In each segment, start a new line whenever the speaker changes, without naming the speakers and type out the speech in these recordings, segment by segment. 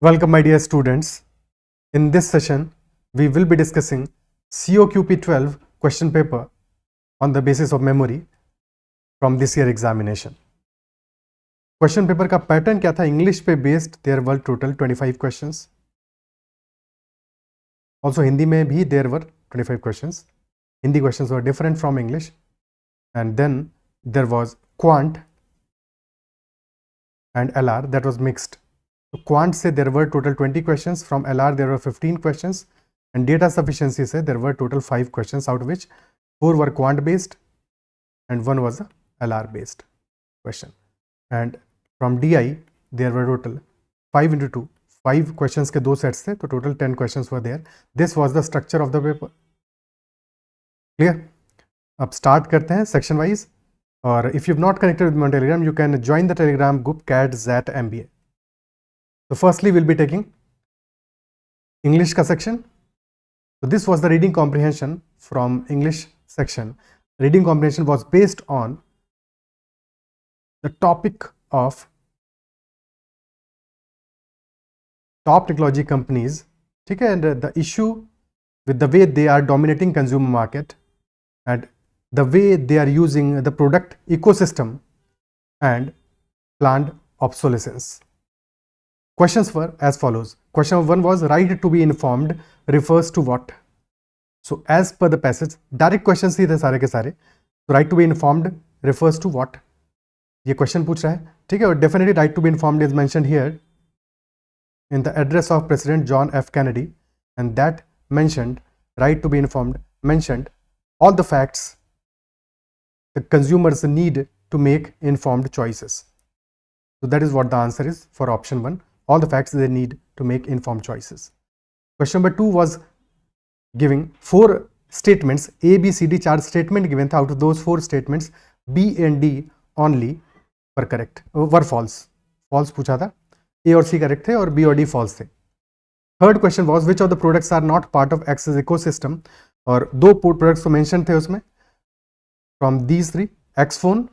Welcome, my dear students. In this session, we will be discussing COQP 12 question paper on the basis of memory from this year examination. Question paper का pattern क्या था? English पे based there were total 25 questions. Also Hindi में भी there were 25 questions. Hindi questions were different from English. And then there was quant and LR that was mixed. So quant say there were total 20 questions, from LR there were 15 questions, and data sufficiency say there were total 5 questions, out of which 4 were quant based and 1 was a LR based question. And from DI there were total 5 into 2, 5 questions के 2 sets थे, तो total 10 questions were there. This was the structure of the paper. Clear? अब start करते हैं section wise. Or if you've not connected with my Telegram, you can join the Telegram group CAT ZAT MBA. So firstly, we'll be taking English ka section. So this was the reading comprehension from English section. Reading comprehension was based on the topic of top technology companies, okay, and the issue with the way they are dominating consumer market and the way they are using the product ecosystem and planned obsolescence. Questions were as follows. Question 1 was, right to be informed refers to what? So as per the passage, direct questions ही थे सारे के सारे. So right to be informed refers to what? ये question पूछ रहा है, ठीक है. और definitely right to be informed is mentioned here in the address of President John F. Kennedy, and that mentioned right to be informed, mentioned all the facts the consumers need to make informed choices. So that is what the answer is for option 1. All the facts they need to make informed choices. Question number 2 was giving 4 statements, A, B, C, D, 4 statement given. Out of those 4 statements, B and D only were correct, were false. False पूछा था. A और C correct थे और B और D false थे. Third question was, which of the products are not part of X's ecosystem? और 2 products तो mention थे उसमें. From these 3, Xphone,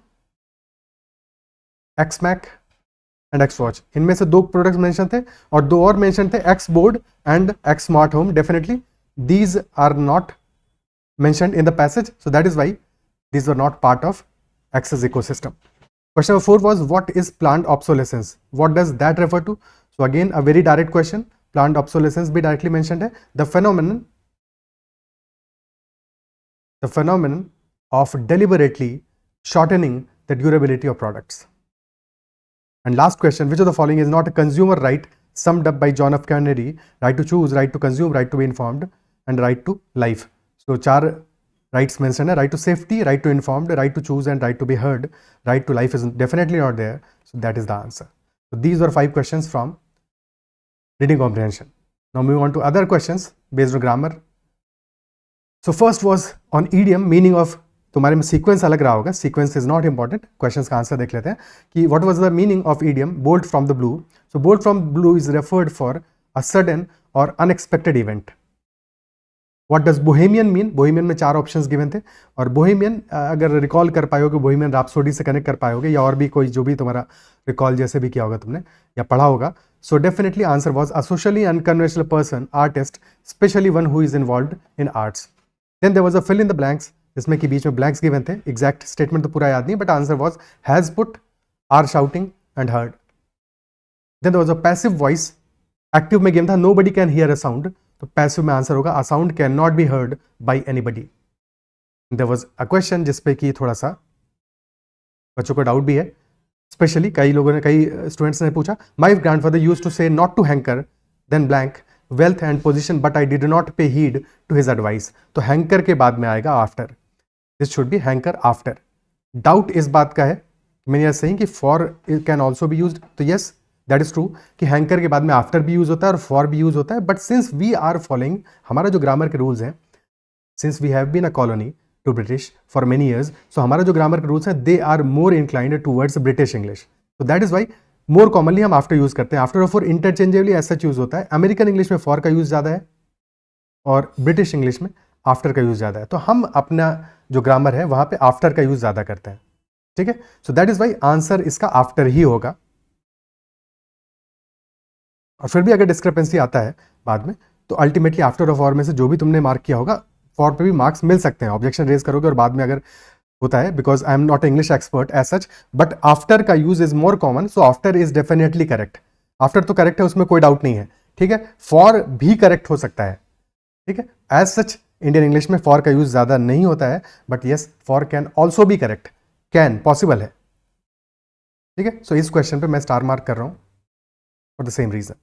Xmac and Xwatch. इनमें से 2 प्रोडक्ट्स मेंशन थे और 2 और मेंशन थे, Xboard and X Smart Home. Definitely these are not mentioned in the passage, so that is why these were not part of X's ecosystem. Question number 4 was, what is planned obsolescence? What does that refer to? So again a very direct question. Planned obsolescence भी directly mentioned है. The phenomenon of deliberately shortening the durability of products. And last question, which of the following is not a consumer right summed up by John F. Kennedy? Right to choose, right to consume, right to be informed, and right to life. So 4 rights mentioned है, right to safety, right to informed, right to choose, and right to be heard. Right to life is definitely not there, so that is the answer. So these were 5 questions from reading comprehension. Now moving on to other questions based on grammar. So first was on idiom, meaning of, तुम्हारे में sequence अलग रहा होगा, sequence is not important. Questions का answer देख लेते हैं कि what was the meaning of idiom bolt from the blue. So bolt from blue is referred for a sudden or unexpected event. What does bohemian mean? Bohemian में 4 options given थे और Bohemian अगर recall कर पाओगे, Bohemian rhapsody से connect कर पाओगे या और भी कोई जो भी तुम्हारा रिकॉल जैसे भी किया होगा तुमने या पढ़ा होगा. So definitely answer was a socially unconventional person, artist, specially one who is involved in arts. Then there was a fill in the blanks, जिसमें कि बीच में ब्लैंक्स गिवन थे. एग्जैक्ट स्टेटमेंट तो पूरा याद नहीं, but answer was has put, are shouting and heard. Then there was a passive voice. Active में गिवन था nobody can hear a sound, तो पैसिव में आंसर होगा अ sound can not be heard by anybody. There was a question जिसपे कि थोड़ा सा बच्चों को डाउट भी है, स्पेशली कई लोगों ने, कई स्टूडेंट्स ने पूछा, my grandfather used to say not to hanker then blank wealth and position but I did not pay heed to his advice. तो हैंकर के बाद में आएगा after. This should be hanker after. Doubt इस बात का है, मैंने यह सही कि for can also be used, तो यस दैट इज ट्रू कि हैंकर के बाद में आफ्टर भी यूज होता है और फॉर भी यूज होता है. But since we are following, हमारा जो ग्रामर के रूल्स हैं, since we have been a colony to British for many years, so हमारा जो ग्रामर के रूल्स हैं they are more inclined towards British English. तो that is why more commonly हम आफ्टर यूज करते हैं. आफ्टर और फॉर इंटरचेंजेबली ऐसा यूज होता है. अमेरिकन इंग्लिश में फॉर का यूज ज़्यादा है और ब्रिटिश इंग्लिश में आफ्टर का यूज ज़्यादा है. तो हम अपना जो ग्रामर है वहाँ पे आफ्टर का यूज ज़्यादा करते हैं, ठीक है. So that is why answer इसका आफ्टर ही होगा. और फिर भी अगर डिस्क्रिपेंसी आता है बाद में, तो अल्टीमेटली आफ्टर ऑफ और में से जो भी तुमने मार्क किया होगा फॉर पे भी मार्क्स मिल सकते हैं, ऑब्जेक्शन रेज करोगे और बाद में अगर होता है, because I am not English expert as such, but after का use is more common, so after is definitely correct. After तो करेक्ट है, उसमें कोई डाउट नहीं है, ठीक है। फॉर भी करेक्ट हो सकता है, ठीक है। एज सच इंडियन इंग्लिश में फॉर का यूज ज्यादा नहीं होता है, but yes for can also B correct, can possible है, ठीक है। सो इस क्वेश्चन पे मैं स्टार मार्क कर रहा हूं for the same reason,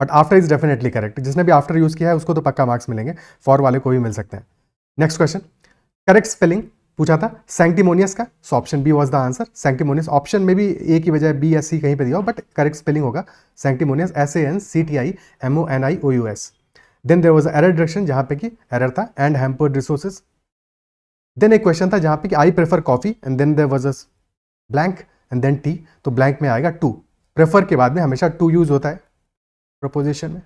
but after is definitely correct. जिसने भी आफ्टर यूज किया है उसको तो पक्का मार्क्स मिलेंगे, फॉर वाले को भी मिल सकते हैं। नेक्स्ट क्वेश्चन, करेक्ट स्पेलिंग पूछा था सैंक्टिमोनियस का, so option B was the answer. Sanctimonious option में भी ए की बजाय बी या सी कहीं पे दिया हो, बट करेक्ट स्पेलिंग होगा sanctimonious, SANCTIMONIOUS। Then there was error direction, जहां पे कि एरर था एंड हैम्पर्ड रिसोर्सेज। देन एक क्वेश्चन था जहां पे कि I prefer coffee and then there was a blank and then tea, तो ब्लैंक में आएगा टू। प्रेफर के बाद में हमेशा टू यूज होता है प्रपोजिशन में,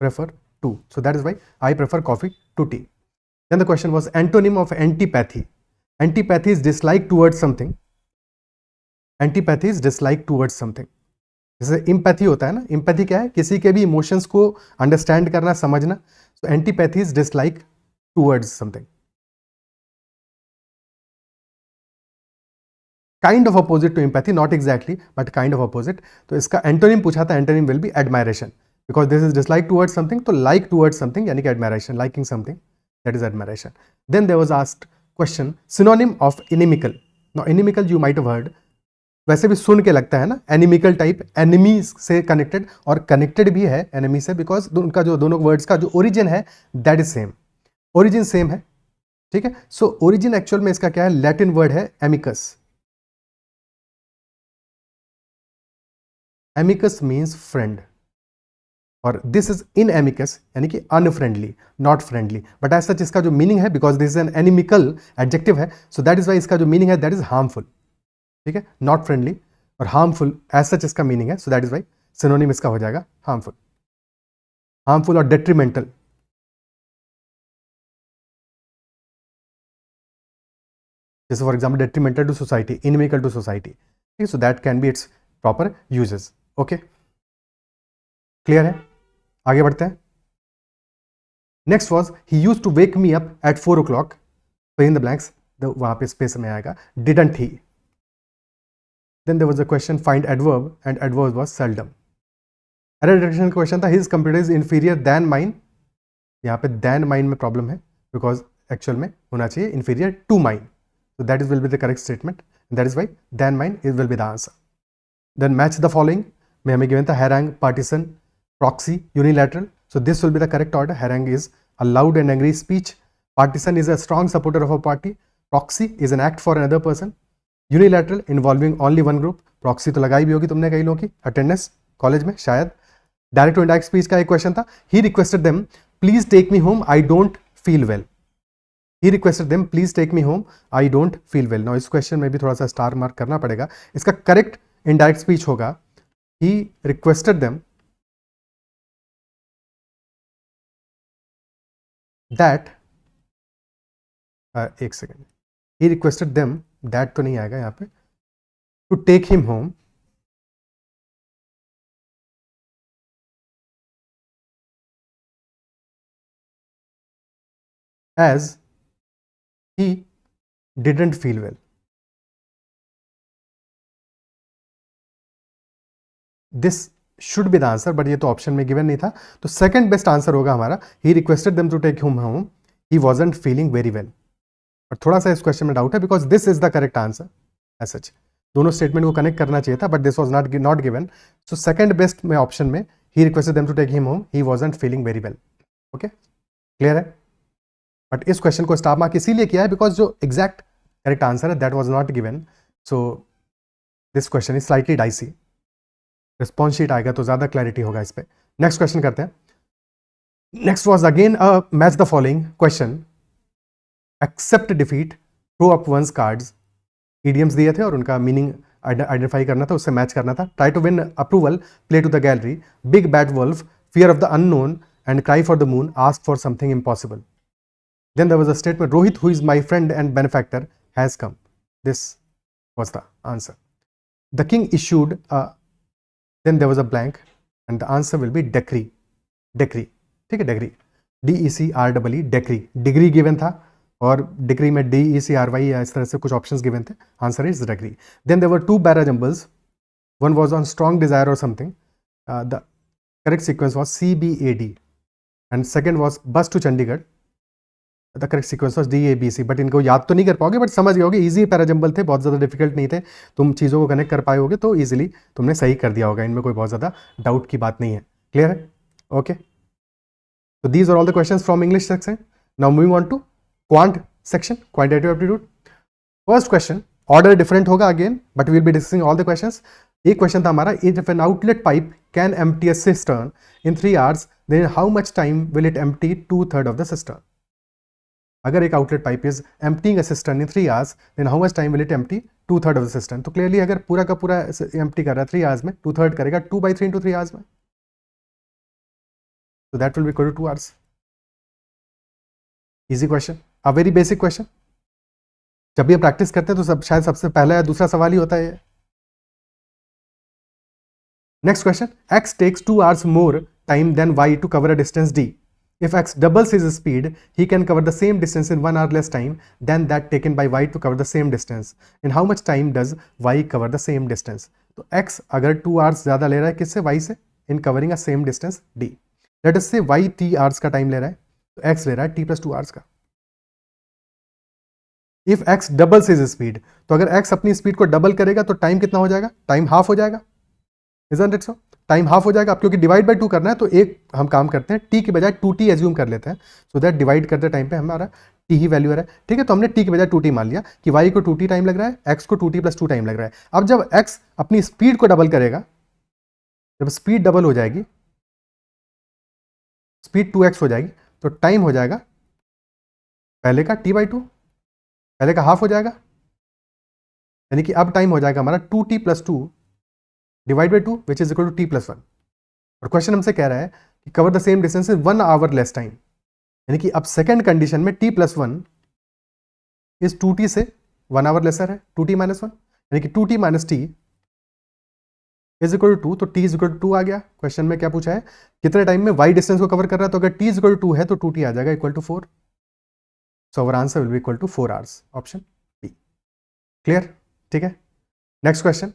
prefer to, so that is why I prefer coffee to tea. Then the question was antonym of antipathy. Antipathy is dislike towards something. Antipathy is dislike towards something. जैसे empathy होता है ना, empathy क्या है, किसी के भी इमोशंस को अंडरस्टैंड करना, समझना। So antipathy is dislike towards something, kind of opposite to empathy, not exactly but kind of opposite. तो इसका एंटोनिम पूछा था, antonym will be admiration, because this is dislike towards something, तो लाइक टूवर्ड्स समथिंग यानी कि admiration, liking something, that is admiration. Then there was asked question, synonym of inimical. Now inimical you might have heard, वैसे भी सुन के लगता है ना inimical type, enemy से कनेक्टेड, और कनेक्टेड भी है एनिमी से, बिकॉज उनका जो दोनों वर्ड्स का जो ओरिजिन है that is same, origin same है, ठीक है। सो ओरिजिन एक्चुअल में इसका क्या है, लैटिन वर्ड है एमिकस। एमिकस मीन्स फ्रेंड, और दिस इज इन एमिकस यानी कि unfriendly, not friendly, but as such इसका जो मीनिंग है, because this is an inimical adjective है, सो दैट इज वाई इसका जो मीनिंग है दैट इज हार्मफुल, ठीक है। नॉट फ्रेंडली और हार्मफुल एज सच इसका मीनिंग है, so that is why synonym इसका हो जाएगा हार्मफुल। हार्मफुल और डेट्रीमेंटल, जैसे for example detrimental to society, inimical to society, ठीक है। So that can be its proper usages. Okay, clear है, आगे बढ़ते हैं। Next was he use to wake me up at 4 o'clock, फिर इन द ब्लैंक्स, वहां पे स्पेस में आएगा didn't he. Then there was a question find adverb and adverb was seldom. Error detection question था, his computer is inferior than mine, यहाँ पे then mine में problem है, बिकॉज एक्चुअल में होना चाहिए inferior to mine, so that is will be the correct statement, and that is why then mine is will be the answer. Then match the following में हमें given था harangue, partisan, proxy, unilateral, so this will be the correct order. Harangue is a loud and angry speech, partisan is a strong supporter of a party, proxy is an act for another person, unilateral involving only one group, proxy तो लगाई भी होगी तुमने कई लोगों की attendance college में शायद। डायरेक्ट टू इनडायरेक्ट स्पीच का एक क्वेश्चन था, he requested them please take me home, I don't feel well. He requested them, please take me home, I don't feel well. Now इस क्वेश्चन में भी थोड़ा सा स्टार मार्क करना पड़ेगा। इसका करेक्ट इनडायरेक्ट स्पीच होगा he requested them that एक second, he requested them that तो नहीं आएगा यहाँ पे, to take him home as he didn't feel well. This should be the answer, but ये तो ऑप्शन में गिवन नहीं था, तो सेकंड बेस्ट आंसर होगा हमारा he requested them to take him home, he wasn't feeling very well. और थोड़ा सा इस क्वेश्चन में डाउट है, because this is the correct answer as such, दोनों स्टेटमेंट को कनेक्ट करना चाहिए था, but this was not given, so second best में ऑप्शन में he requested them to take him home, he wasn't feeling very well. Okay, clear है। But इस question को स्टार मार्क इसीलिए किया है बिकॉज जो एग्जैक्ट करेक्ट आंसर है that was not given, so this question is slightly dicey. Response sheet आएगा तो ज्यादा क्लैरिटी होगा इस पर। नेक्स्ट क्वेश्चन करते हैं। Next was again match the following question, accept defeat, throw up one's cards, idioms दिए थे और उनका मीनिंग आइडेंटिफाई करना था, उससे मैच करना था। Try to win approval, play to the gallery, big bad wolf, fear of the unknown and cry for the moon, ask for something impossible. Then there was a statement, Rohit who is my friend and benefactor has come, this was the answer. The king issued, then there was a blank, and the answer will be decree, decree, ठीक है, decree, DECREE, decree, degree given था और degree में DECRY या इस तरह से कुछ ऑप्शंस गिवन थे, answer is decree. Then there were two para jumbles, one was on strong desire और something, the correct sequence was CBAD and second was bus to Chandigarh, the correct sequence was DABC. But इनको याद तो नहीं कर पाओगे, but समझ गए होगे, ईजी पैराजंबल थे, बहुत ज़्यादा डिफिकल्ट नहीं थे, तुम चीज़ों को कनेक्ट कर पाए होगे तो ईजिली तुमने सही कर दिया होगा, इनमें कोई बहुत ज़्यादा डाउट की बात नहीं है. क्लियर है? ओके, तो these are all the questions from English section. Now moving on to quant section, quantitative aptitude. First question, order different होगा again, but we will be discussing all the questions. एक question था हमारा, if an outlet pipe can empty a cistern in 3 hours, then how much time will it empty 2/3 of the cistern. अगर एक outlet pipe is emptying a cistern in 3 hours, then how much time will it empty 2/3 of the cistern. तो clearly अगर पूरा का पूरा empty कर रहा है 3 hours में, 2/3 करेगा 2/3 into 3 hours में, so that will be equal to 2 hours. Easy question, a very basic question. जब भी प्रैक्टिस करते हैं तो शायद सबसे पहला या दूसरा सवाल ही होता है. Next question, x takes 2 hours more time than y to cover a distance d. If x doubles his speed, he can cover the same distance in 1 hour less time than that taken by y to cover the same distance. In how much time does y cover the same distance? तो x अगर 2 hours ज़्यादा ले रहा है किससे, y से, in covering a same distance d. Let us say y t hours का time ले रहा है, तो x ले रहा है t plus 2 hours का. If x doubles his speed, तो अगर x अपनी स्पीड को डबल करेगा तो टाइम कितना हो जाएगा, टाइम हाफ हो जाएगा. Isn't it so? Time half हो जाएगा. अब क्योंकि डिवाइड बाय 2 करना है तो एक हम काम करते हैं, t की बजाय 2t एज्यूम कर लेते हैं, सो दैट डिवाइड करते टाइम पे हमारा t ही वैल्यू आ रहा है. ठीक है, तो हमने t की बजाय 2t मान लिया कि y को 2t टाइम लग रहा है, x को 2t plus 2 टाइम लग रहा है. अब जब x अपनी स्पीड को डबल करेगा, जब स्पीड डबल हो जाएगी, स्पीड 2x हो जाएगी, तो टाइम हो जाएगा पहले का t/2, पहले का हाफ हो जाएगा, यानी कि अब टाइम हो जाएगा हमारा 2t plus 2 divide by 2 which is equal to t plus 1. और क्वेश्चन हमसे कह रहा है कि cover the same distance in 1 hour less time, यानी कि अब सेकंड कंडीशन में t plus 1 इस 2t से 1 hour लेसर है, 2t minus 1, यानी कि 2t minus t is equal to 2, तो t इज इक्वल टू 2 आ गया. क्वेश्चन में क्या पूछा है, कितने टाइम में y डिस्टेंस को कवर कर रहा है, तो अगर t इज इक्वल टू 2 है तो 2t आ जाएगा equal to 4. So our answer will be equal to 4 hours, option B. Clear? ठीक है. Next question,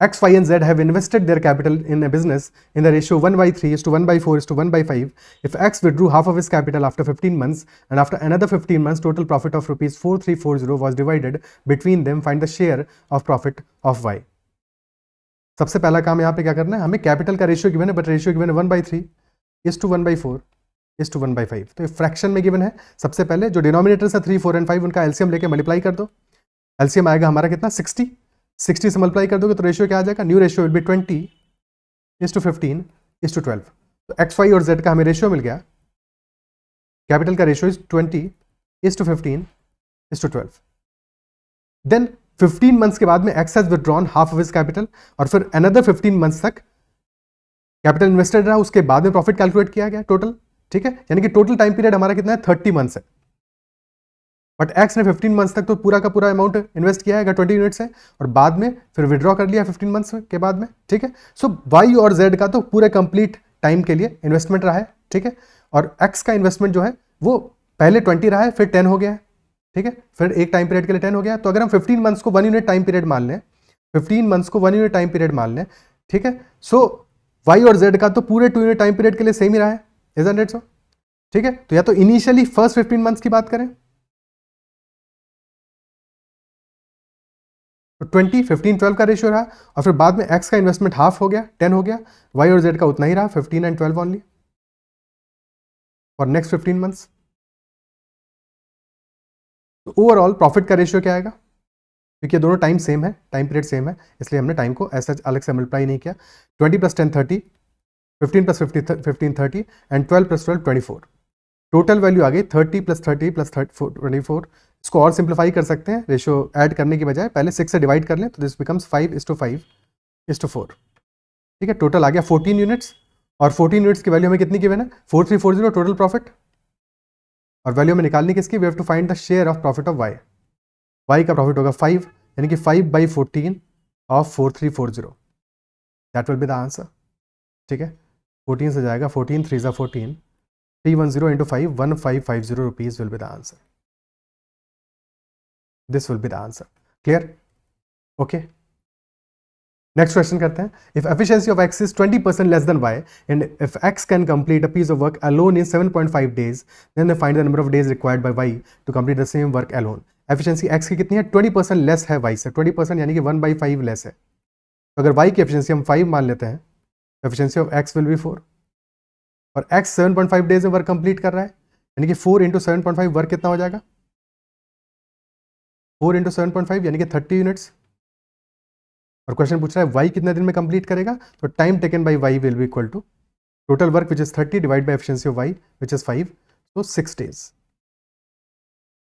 X, Y and Z have invested their capital in a business in the ratio 1/3 is to 1/4 is to 1/5. If X withdrew half of his capital after 15 months and after another 15 months total profit of rupees 4340 was divided between them, find the share of profit of Y. सबसे पहला काम यहाँ पे क्या करना है, हमें capital का रेशियो गिवन है, बट रेशियो गिवन है 1/3 is to 1/4 is to 1/5. तो फ्रैक्शन में गिवन है. सबसे पहले जो डिनोमिनेटर्स है 3, 4 and 5 उनका एलसीएम लेके मल्टीप्लाई कर दो. एलसीएम आएगा हमारा कितना, 60 से मल्टीप्लाई कर दोगे तो रेशियो क्या आ जाएगा, न्यू रेशियो विल बी 20:15:12. तो एक्स वाई और जेड का हमें रेशियो मिल गया, कैपिटल का रेशियो इज 20:15:12. देन 15 मंथ्स के बाद में x has withdrawn half of his capital, और फिर अनदर 15 मंथ्स तक कैपिटल इन्वेस्टेड रहा, उसके बाद में प्रॉफिट कैलकुलेट किया गया टोटल. ठीक है, यानी कि टोटल टाइम पीरियड हमारा कितना है, 30 मंथ्स है. बट एक्स ने 15 मंथ्स तक तो पूरा का पूरा अमाउंट इन्वेस्ट किया है, अगर 20 यूनिट्स है, और बाद में फिर विड्रॉ कर लिया 15 मंथ्स के बाद में. ठीक है, सो वाई और जेड का तो पूरे कंप्लीट टाइम के लिए इन्वेस्टमेंट रहा है. ठीक है, और एक्स का इन्वेस्टमेंट जो है वो पहले 20 रहा है, फिर 10 हो गया है. ठीक है, फिर एक टाइम पीरियड के लिए 10 हो गया. तो अगर हम 15 मंथ्स को 1 यूनिट टाइम पीरियड मान लें, 15 मंथ्स को 1 यूनिट टाइम पीरियड मान लें, ठीक है, सो वाई और जेड का तो पूरे 2 यूनिट टाइम पीरियड के लिए सेम ही रहा है. इजंट इट सो? ठीक है, तो या तो इनिशियली फर्स्ट 15 मंथ्स की बात करें तो 20, 15, 12 का रेशियो रहा, और फिर बाद में एक्स का इन्वेस्टमेंट हाफ हो गया, 10 हो गया. वाई और जेड का उतना ही रहा, 15 and 12 only for next 15 months. तो ओवरऑल प्रॉफिट का रेशियो क्या आएगा, क्योंकि दोनों टाइम सेम है, टाइम पीरियड सेम है, इसलिए हमने टाइम को ऐसा अलग से मल्टीप्लाई नहीं किया. 20 + 10 30, 15 + 15 30 एंड 12 + 12 24. टोटल वैल्यू आ गई 30 + 30 + 24. इसको और सिंप्लीफाई कर सकते हैं, रेशियो ऐड करने की बजाय पहले 6 से डिवाइड कर लें, तो दिस बिकम्स 5:5:4. ठीक है, टोटल आ गया 14 यूनिट्स, और 14 यूनिट्स की वैल्यू हमें कितनी गिवन है, 4340 टोटल प्रॉफिट, और वैल्यू में निकालनी किसकी, we have to find the share of profit of Y. Y का प्रॉफिट होगा 5, यानी कि 5/14 of 4340. That will be the answer. ठीक है, 14 से जाएगा, 14 3 ज़ा 14, 310 into 5, 1550 rupees will be the answer. This will be the answer. Clear? Okay. Next question करते हैं. If efficiency of x is 20% less than y, and if x can complete a piece of work alone in 7.5 days, then they find the number of days required by y to complete the same work alone. Efficiency x की कितनी है? 20% less है y से. 20% यानी कि 1/5 less है. तो अगर y की efficiency हम 5 मान लेते हैं, efficiency of x will be 4. और x 7.5 डेज में वर्क कंप्लीट कर रहा है, यानी कि 4 इंटू 7.5 वर्क कितना हो जाएगा? 4 इंटू 7.5 यानी कि 30 यूनिट्स. और क्वेश्चन पूछ रहा है y कितने दिन में कंप्लीट करेगा, तो time taken by y will be equal to total work which is 30 divide by efficiency of y which is 5, so 6 days.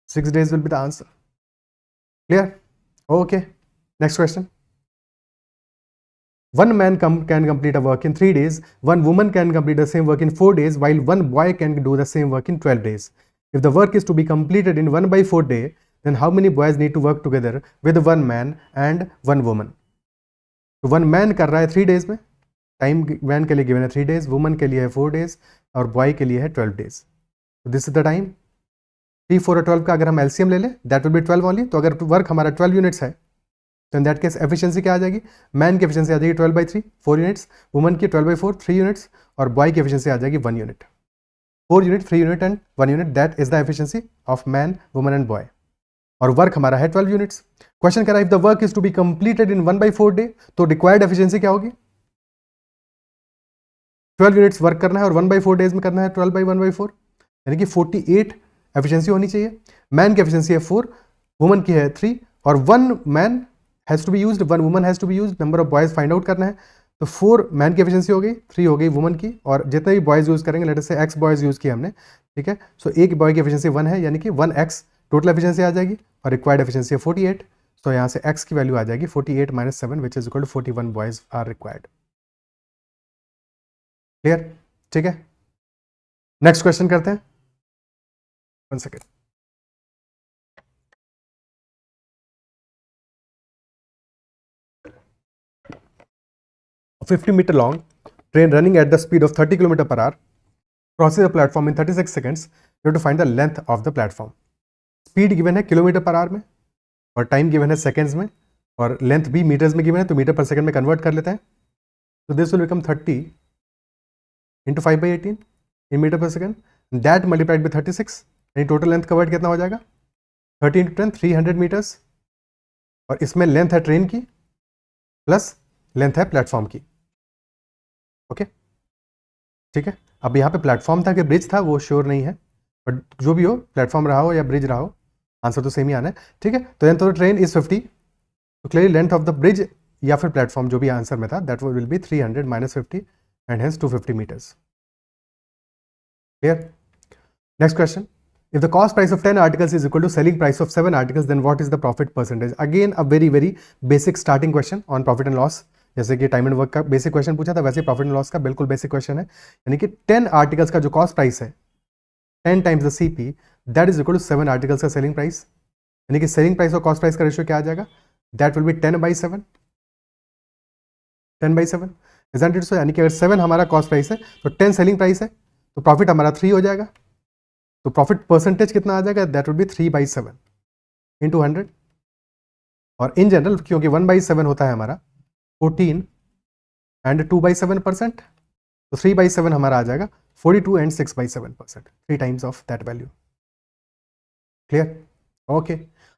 6 days will be the answer. Clear? Okay. Next question. One man can complete a work in 3 days. One woman can complete the same work in 4 days, while one boy can do the same work in 12 days. If the work is to be completed in 1/4 day, then how many boys need to work together with one man and one woman? तो one man कर रहा है 3 days में, time man के लिए given है 3 days, woman के लिए है 4 days और बॉय के लिए है 12 days. तो दिस इज द टाइम. 3 4 और 12 का अगर हम एलसीएम ले लें, दैट विल बी 12 ओनली. तो अगर वर्क हमारा 12 यूनिट्स है, तो इन दैट केस एफिशिएंसी क्या आ जाएगी? मैन की एफिशिएंसी आ जाएगी 12/3, 4 यूनिट्स. वुमन की 12/4, 3 यूनिट्स. और बॉय की एफिशिएंसी आ जाएगी 1 unit. 4 unit, 3 unit and 1 unit, that is the efficiency of man, woman and boy. और वर्क हमारा है 12 यूनिट्स. क्वेश्चन कह रहा है if the work is to be completed in 1/4 day, तो रिक्वायर्ड एफिशिएंसी क्या होगी? 12 यूनिट्स वर्क करना है और 1/4 डेज में करना है 12/1/4, यानी कि 48 एफिशिएंसी होनी चाहिए. मैन की एफिशिएंसी है 4, वुमन की है 3, और 1 man has to be used, 1 woman has to be used. Number of boys find out करना है. तो 4 मैन की एफिशिएंसी हो गई, 3 हो गई वुमन की, और जितने भी बॉयज यूज करेंगे, लेट अस से एक्स बॉयज यूज किए हमने, ठीक है. सो एक बॉय की एफिशिएंसी 1 है, यानी कि 1x टोटल एफिशिएंसी आ जाएगी, और रिक्वायर्ड एफिशिएंसी है 48. तो यहाँ से x की वैल्यू आ जाएगी 48 - 7 which is equal to 41 boys are required. Clear? ठीक है. नेक्स्ट क्वेश्चन करते हैं. 1 second. 50 meter long train running at the speed of 30 km per hour crosses the platform in 36 seconds. You have to find the length of the platform. Speed given है kilometre per our में, और time given है seconds में, और length भी metres में given है, तो मीटर पर सेकंड में कन्वर्ट कर लेते हैं. तो this will become 30 into 5/18 in meter per second, that multiplied by 36, यानी टोटल लेंथ कवर्ड कितना हो जाएगा? 30 इंटू 10, 300 मीटर्स. और इसमें लेंथ है ट्रेन की प्लस लेंथ है प्लेटफॉर्म की. ओके, ठीक है. अब यहाँ पे प्लेटफॉर्म था कि ब्रिज था, वो श्योर नहीं है, बट जो भी हो, प्लेटफॉर्म रहा हो या ब्रिज रहा हो, आंसर तो सेम ही आना है. ठीक है. तो length of the train is 50, तो clearly length of the bridge या फिर प्लेटफॉर्म जो भी आंसर में था, that will be 300 - 50 and hence 250 meters. Clear? Next question. If the cost price of 10 articles is equal to selling price of 7 articles, then what is the profit percentage? Again a very basic starting question on profit and loss. जैसे कि time and work का basic question पूछा था, वैसे profit and loss का बिल्कुल basic question है. यानी कि 10 आर्टिकल्स का जो कॉस्ट प्राइस है, 10 times the CP, that is equal to 7 articles का सेलिंग प्राइस. यानी कि सेलिंग प्राइस और कॉस्ट प्राइस का रेशियो क्या आ जाएगा? That will be 10/7. 10/7 isn't it so? यानी कि अगर 7 हमारा कॉस्ट प्राइस है तो 10 सेलिंग प्राइस है, तो प्रॉफिट हमारा 3 हो जाएगा. तो प्रॉफिट परसेंटेज कितना आ जाएगा? That will B 3/7 into 100. और इन जनरल क्योंकि 1/7 होता है हमारा 14 एंड 2/7%, तो 3/7 हमारा आ जाएगा 42 and 6/7%, 3 times of that value. Clear? Okay.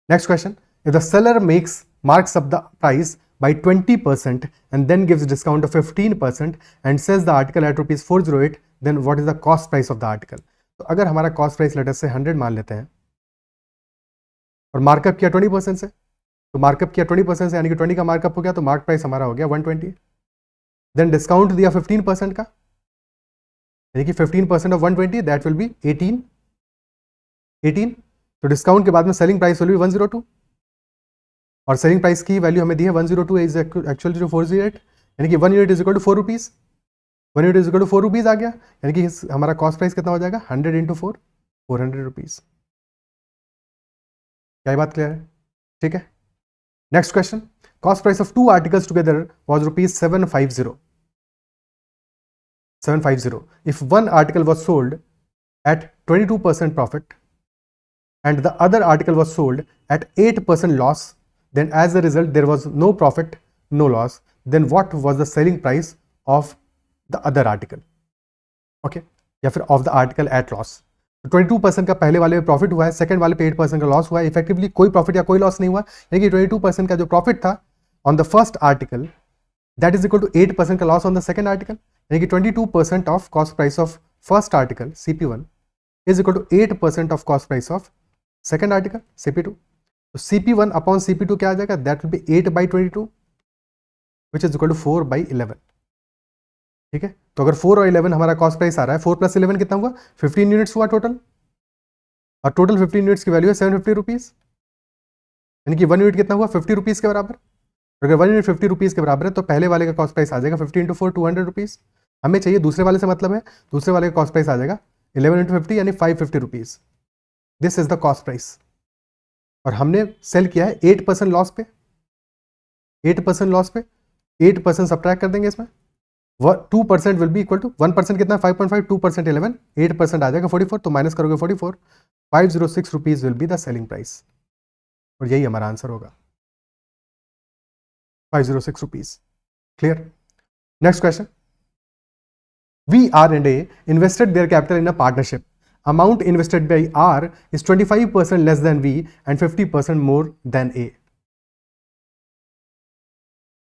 Next question. If the seller marks up the price by 20% and then gives discount of 15% and sells the article at rupees 408, then what is the cost price of the article? तो अगर हमारा cost price letter से 100 मान लेते हैं और markup किया 20% से, तो मार्कअप किया 20% से, यानी कि 20 का मार्कअप हो गया, तो मार्क प्राइस हमारा हो गया 120. देन डिस्काउंट दिया 15% का, यानी कि 15% ऑफ 120, दैट विल बी 18. तो डिस्काउंट के बाद में सेलिंग प्राइस विल बी 102, और सेलिंग प्राइस की वैल्यू हमें दी है 102 इज एक्चुअल 408, यानी कि 1 unit is equal to 4 rupees. 1 unit is equal to 4 rupees आ गया, यानी कि हमारा कॉस्ट प्राइस कितना हो जाएगा? 100 इंटू 4, 400 रुपीज़. क्या बात क्लियर है? ठीक है. Next question. Cost price of 2 articles together was rupees 750. 750. If one article was sold at 22% profit and the other article was sold at 8% loss, then as a result there was no profit, no loss, then what was the selling price of the other article? Okay, या फिर of the article at loss. 22% का पहले वाले में profit हुआ है, second वाले पे 8% का लॉस हुआ है, इफेक्टिवली कोई प्रॉफिट या कोई लॉस नहीं हुआ, यानी कि 22% का जो प्रॉफिट था on the first article that is equal to 8% का loss on the second article, यानी कि 22% of cost price of first article CP1 is equal to 8% of cost price of second article CP2. तो CP1 upon CP2 क्या आ जाएगा, that will be 8/22 which is equal to 4/11. ठीक है, तो अगर 4 और 11 हमारा कॉस्ट प्राइस आ रहा है, 4 + 11 कितना हुआ, 15 यूनिट्स हुआ टोटल, और टोटल 15 यूनिट्स की वैल्यू है 750 रुपीज, यानी कि 1 यूनिट कितना हुआ, 50 रुपीज के बराबर. अगर 1 यूनिट 50 रुपीज के बराबर है तो पहले वाले का कॉस्ट प्राइस आ जाएगा 50 × 4 200 रुपीज. हमें चाहिए दूसरे वाले से मतलब है, दूसरे वाले का कॉस्ट प्राइस आ जाएगा 11 × 50 यानी 550 rupees. This is the cost price. और हमने सेल किया है 8% लॉस पे, 8% लॉस पे 8% सब्ट्रैक्ट कर देंगे इसमें, 2% विल बी इक्वल टू 1% कितना, 5.5, 2% 11, 8% आ जाएगा 44, तो माइनस करोगे 44, 506 rupees will be the selling price. और यही हमारा आंसर होगा, 506 rupees. Clear. Next question. V&A invested their capital in a partnership. Amount invested by R is 25% less than V and 50% more than A.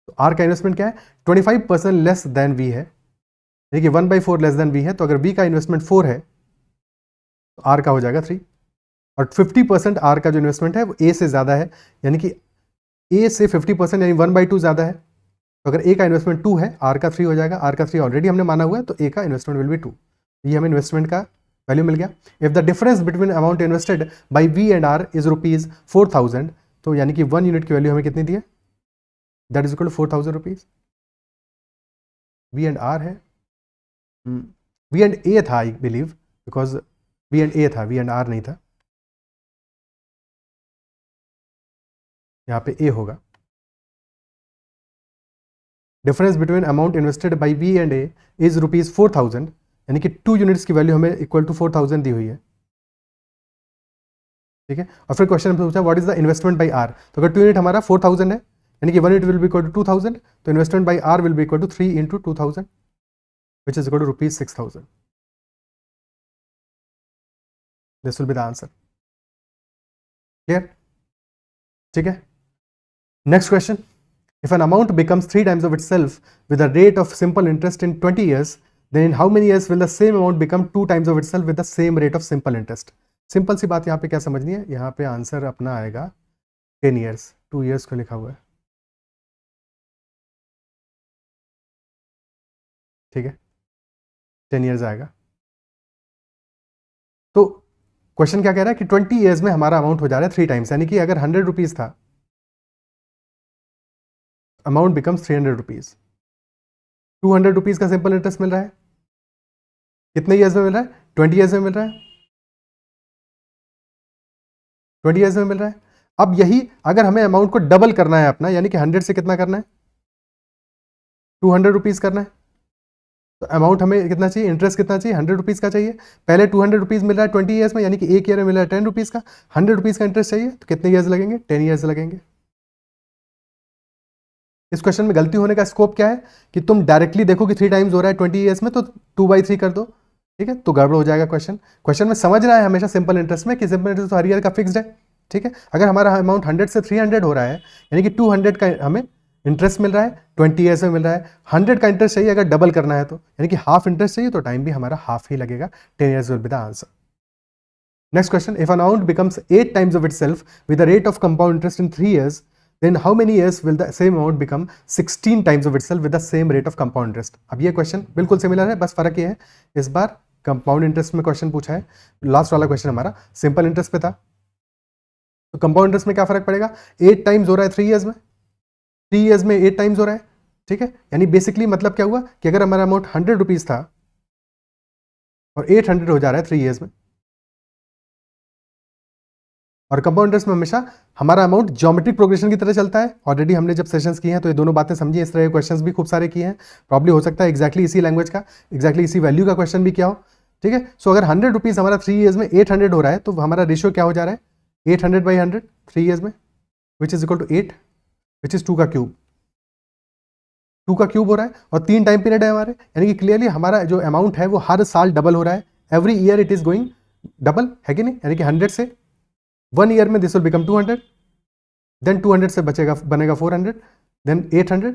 तो R का investment क्या है, 25% less than V है, यानी कि 1/4 लेस देन V है. तो अगर V का इन्वेस्टमेंट 4 है तो R का हो जाएगा 3, और 50% R का जो इन्वेस्टमेंट है वो A से ज़्यादा है, यानी कि A से 50% यानी 1/2 ज़्यादा है. तो अगर A का इन्वेस्टमेंट 2 है, R का 3 हो जाएगा. R का 3 ऑलरेडी हमने माना हुआ है, तो A का इन्वेस्टमेंट विल बी 2. ये हमें इन्वेस्टमेंट का वैल्यू मिल गया. If the difference between amount invested by V and R is ₹4,000, तो यानी कि 1 यूनिट की वैल्यू हमें कितनी दी है, that is equal to 4,000 rupees. V and R है, V एंड A था I believe, because V and A था, V एंड R नहीं था. यहाँ पे A होगा. Difference between amount invested by V and A is ₹4,000, यानी कि 2 यूनिट्स की वैल्यू हमें इक्वल टू 4,000 दी हुई है. ठीक है, और फिर क्वेश्चन में पूछा what is the investment by R. तो अगर 2 यूनिट हमारा 4,000 है, यानी कि 1 unit will be equal to 2,000, तो investment by R will be equal to 3 × 2,000 which is equal to ₹6,000. This will be the answer. Clear. ठीक है. Next question. If an amount becomes 3 times of itself with a rate of simple interest in 20 years, then in how many years will the same amount become 2 times of itself with the same rate of simple interest? Simple सी बात यहाँ पे क्या समझनी है, यहाँ पे answer अपना आएगा 10 years. 2 years को लिखा हुआ है. ठीक है, 10 years आएगा. तो क्वेश्चन क्या कह रहा है कि 20 years में हमारा अमाउंट हो जा रहा है 3 टाइम्स, यानी कि अगर 100 रुपीज था, अमाउंट बिकम्स 300 रुपीज. 200 रुपीज का सिंपल इंटरेस्ट मिल रहा है, कितने ईयर्स में मिल रहा है, 20 ईयर्स में मिल रहा है, 20 ईयर्स में मिल रहा है. अब यही अगर हमें अमाउंट को डबल करना है अपना, यानी कि 100 से कितना करना है, 200 रुपीज करना है, तो अमाउंट हमें कितना चाहिए, इंटरेस्ट कितना चाहिए, 100 रुपीज का चाहिए. पहले 200 रुपीज मिल रहा है 20 ईयर्स में, यानी कि एक ईयर में मिल रहा है 10 रुपीज का. 100 रुपीज का इंटरेस्ट चाहिए, तो कितने ईयर्स लगेंगे, 10 ईयर्स लगेंगे. इस क्वेश्चन में गलती होने का स्कोप क्या है कि तुम डायरेक्टली देखो कि 3 टाइम्स हो रहा है 20 ईयर्स में, तो 2/3 कर दो. ठीक है, तो गड़बड़ हो जाएगा क्वेश्चन. क्वेश्चन में समझ रहा है हमेशा सिंपल इंटरेस्ट में कि सिंपल इंटरेस्ट तो हर ईयर का फिक्स्ड है. ठीक है, अगर हमारा अमाउंट 100 से 300 हो रहा है, यानी कि 200 का हमें इंटरेस्ट मिल रहा है, 20 ईयर्स में मिल रहा है. 100 का इंटरेस्ट चाहिए अगर डबल करना है तो, यानी कि हाफ इंटरेस्ट चाहिए, तो टाइम भी हमारा हाफ ही लगेगा. 10 years will be the answer. Next question. If amount becomes 8 times of itself with the rate of compound interest in 3 years, then how many years will the same amount become 16 times of itself with the same rate of compound interest? अब ये question बिल्कुल similar है, बस फर्क ये है इस बार compound interest में क्वेश्चन पूछा है. लास्ट वाला क्वेश्चन हमारा सिंपल इंटरेस्ट पे था, तो कंपाउंड इंटरेस्ट में क्या फर्क पड़ेगा, 8 टाइम्स हो रहा है 3 years में, 3 years में 8 टाइम्स हो रहा है. ठीक है, यानी बेसिकली मतलब क्या हुआ कि अगर हमारा अमाउंट 100 रुपीज था और 800 हो जा रहा है 3 years में, और कंपाउंड इंटरेस्ट में हमेशा हमारा अमाउंट ज्योमेट्रिक प्रोग्रेशन की तरह चलता है। ऑलरेडी हमने जब सेशंस किए हैं तो ये दोनों बातें समझी, इस तरह के क्वेश्चंस भी खूब सारे किए हैं। प्रॉब्ली हो सकता है एग्जैक्टली इसी लैंग्वेज का, एग्जैक्टली इसी वैल्यू का क्वेश्चन भी किया हो, ठीक है। सो अगर 100 रुपीज़ हमारा 3 ईयर्स में 800 हो रहा है, तो हमारा रेशियो क्या हो जा रहा है, 800/100 3 ईयर्स में, which is equal to 8, which is 2 का क्यूब, 2 का क्यूब हो रहा है, और 3 टाइम पीरियड है हमारे, यानी कि क्लियरली हमारा जो अमाउंट है वो हर साल डबल हो रहा है, every year it is going double, है कि नहीं। यानी कि 100 से 1 ईयर में दिस विल बिकम 200, देन 200 से बचेगा बनेगा 400, देन 800,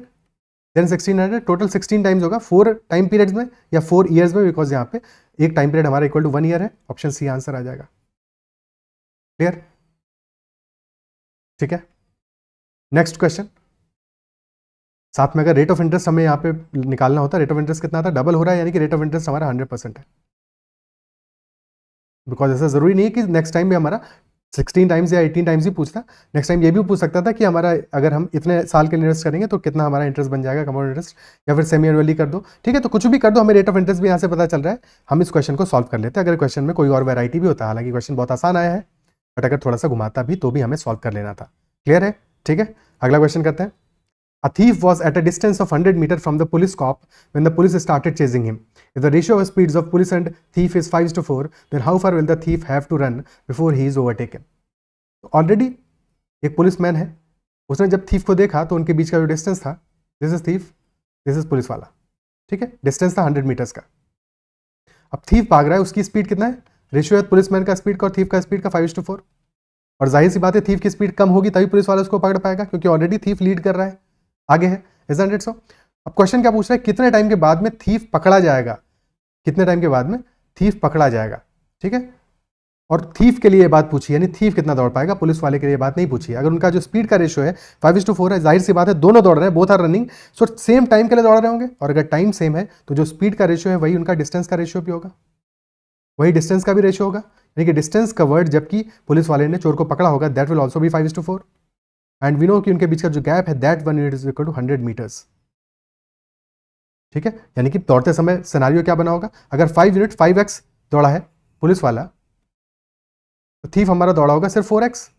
देन 1600, टोटल 16 टाइम्स होगा 4 टाइम पीरियड्स में या 4 ईयर्स में, बिकॉज यहाँ पे एक टाइम पीरियड हमारा इक्वल टू 1 ईयर है। ऑप्शन सी आंसर आ जाएगा। क्लियर, ठीक है। नेक्स्ट क्वेश्चन, साथ में अगर रेट ऑफ इंटरेस्ट हमें यहाँ पे निकालना होता, रेट ऑफ इंटरेस्ट कितना था, डबल हो रहा है, यानी कि रेट ऑफ इंटरेस्ट हमारा 100% है। बिकॉज ऐसा जरूरी नहीं है कि नेक्स्ट टाइम भी हमारा 16 टाइम्स या 18 टाइम्स ही पूछता, नेक्स्ट टाइम ये भी पूछ सकता था कि हमारा अगर हम इतने साल के लिए इन्वेस्ट करेंगे तो कितना हमारा इंटरेस्ट बन जाएगा, कंपाउंड इंटरेस्ट, या फिर सेमी एनुअली कर दो, ठीक है। तो कुछ भी कर दो, हमें रेट ऑफ इंटरेस्ट भी यहाँ से पता चल रहा है, हम इस क्वेश्चन को सॉल्व कर लेते हैं। अगर क्वेश्चन में कोई और वैरायटी भी होता, हालांकि क्वेश्चन बहुत आसान आया है, बट अगर थोड़ा सा घुमाता भी तो भी हमें सॉल्व कर लेना था। क्लियर है, ठीक है। अगला क्वेश्चन करते हैं। A thief was at a distance of 100 meters from the police cop when the police started chasing him. If the ratio of speeds of police and thief is 5:4, then how far will the thief have to run before he is overtaken? Already एक policeman है, उसने जब thief को देखा तो उनके बीच का जो डिस्टेंस था, this is thief, this is police वाला, ठीक है, डिस्टेंस था 100 मीटर्स का। अब थीफ भाग रहा है, उसकी स्पीड कितना है, रेशियो है पुलिसमैन का स्पीड का और थीफ का स्पीड का 5:4, और जाहिर सी बात है थीफ की स्पीड कम होगी तभी पुलिस वाला उसको पकड़ पाएगा, क्योंकि ऑलरेडी थीफ लीड कर रहा है, आगे है, isn't it so? अब क्वेश्चन क्या पूछ रहा है, कितने टाइम के बाद में थीफ पकड़ा जाएगा, कितने टाइम के बाद में थीफ पकड़ा जाएगा, ठीक है। और थीफ के लिए बात पूछी, यानी थीफ कितना दौड़ पाएगा, पुलिस वाले के लिए बात नहीं पूछी। अगर उनका जो स्पीड का रेशियो है 5:4 है, जाहिर सी बात है दोनों दौड़ रहे हैं, both are running, so same time के लिए दौड़ रहे होंगे, और अगर टाइम सेम है तो जो स्पीड का रेशियो है वही उनका डिस्टेंस का रेशियो भी होगा, वही डिस्टेंस का भी रेशियो होगा, यानी कि डिस्टेंस कवर्ड जबकि पुलिस वाले ने चोर को पकड़ा होगा, that will also be 5:4, and we know कि उनके बीच का जो गैप है that 1 unit is equal to 100 meters, ठीक है। यानी कि दौड़ते समय सिनारियो क्या बना होगा, अगर 5 यूनिट 5x दौड़ा है पुलिस वाला, तो थीफ हमारा दौड़ा होगा सिर्फ 4x,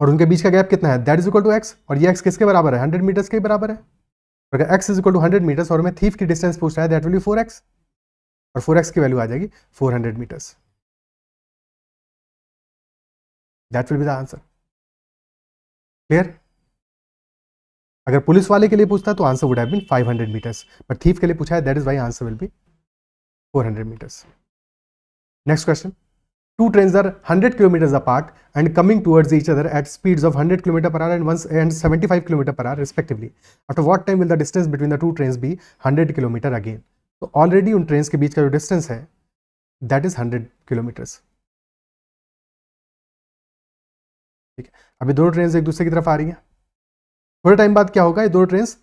और उनके बीच का गैप कितना है, that is equal to x, और ये x किसके बराबर है, 100 मीटर्स के बराबर है। अगर x is equal to 100 meters और हमें थीफ की डिस्टेंस पूछ रहा है, दैट विल बी 4x, और 4x की वैल्यू आ जाएगी 400 meters, that will be the answer. Clear, अगर पुलिस वाले के लिए पूछता तो answer would have been 500 meters, but thief के लिए पूछा है, that is why answer will be 400 meters. Next question, two trains are 100 kilometers apart and coming towards each other at speeds of 100 km per hour and 75 km per hour respectively. After what time will the distance between the two trains be 100 km again? तो already उन trains के बीच का जो distance है that is 100 kilometres, ठीक है। अभी दोनों ट्रेन्स एक दूसरे की तरफ आ रही हैं, थोड़े टाइम बाद क्या होगा, ये दोनों ट्रेन्स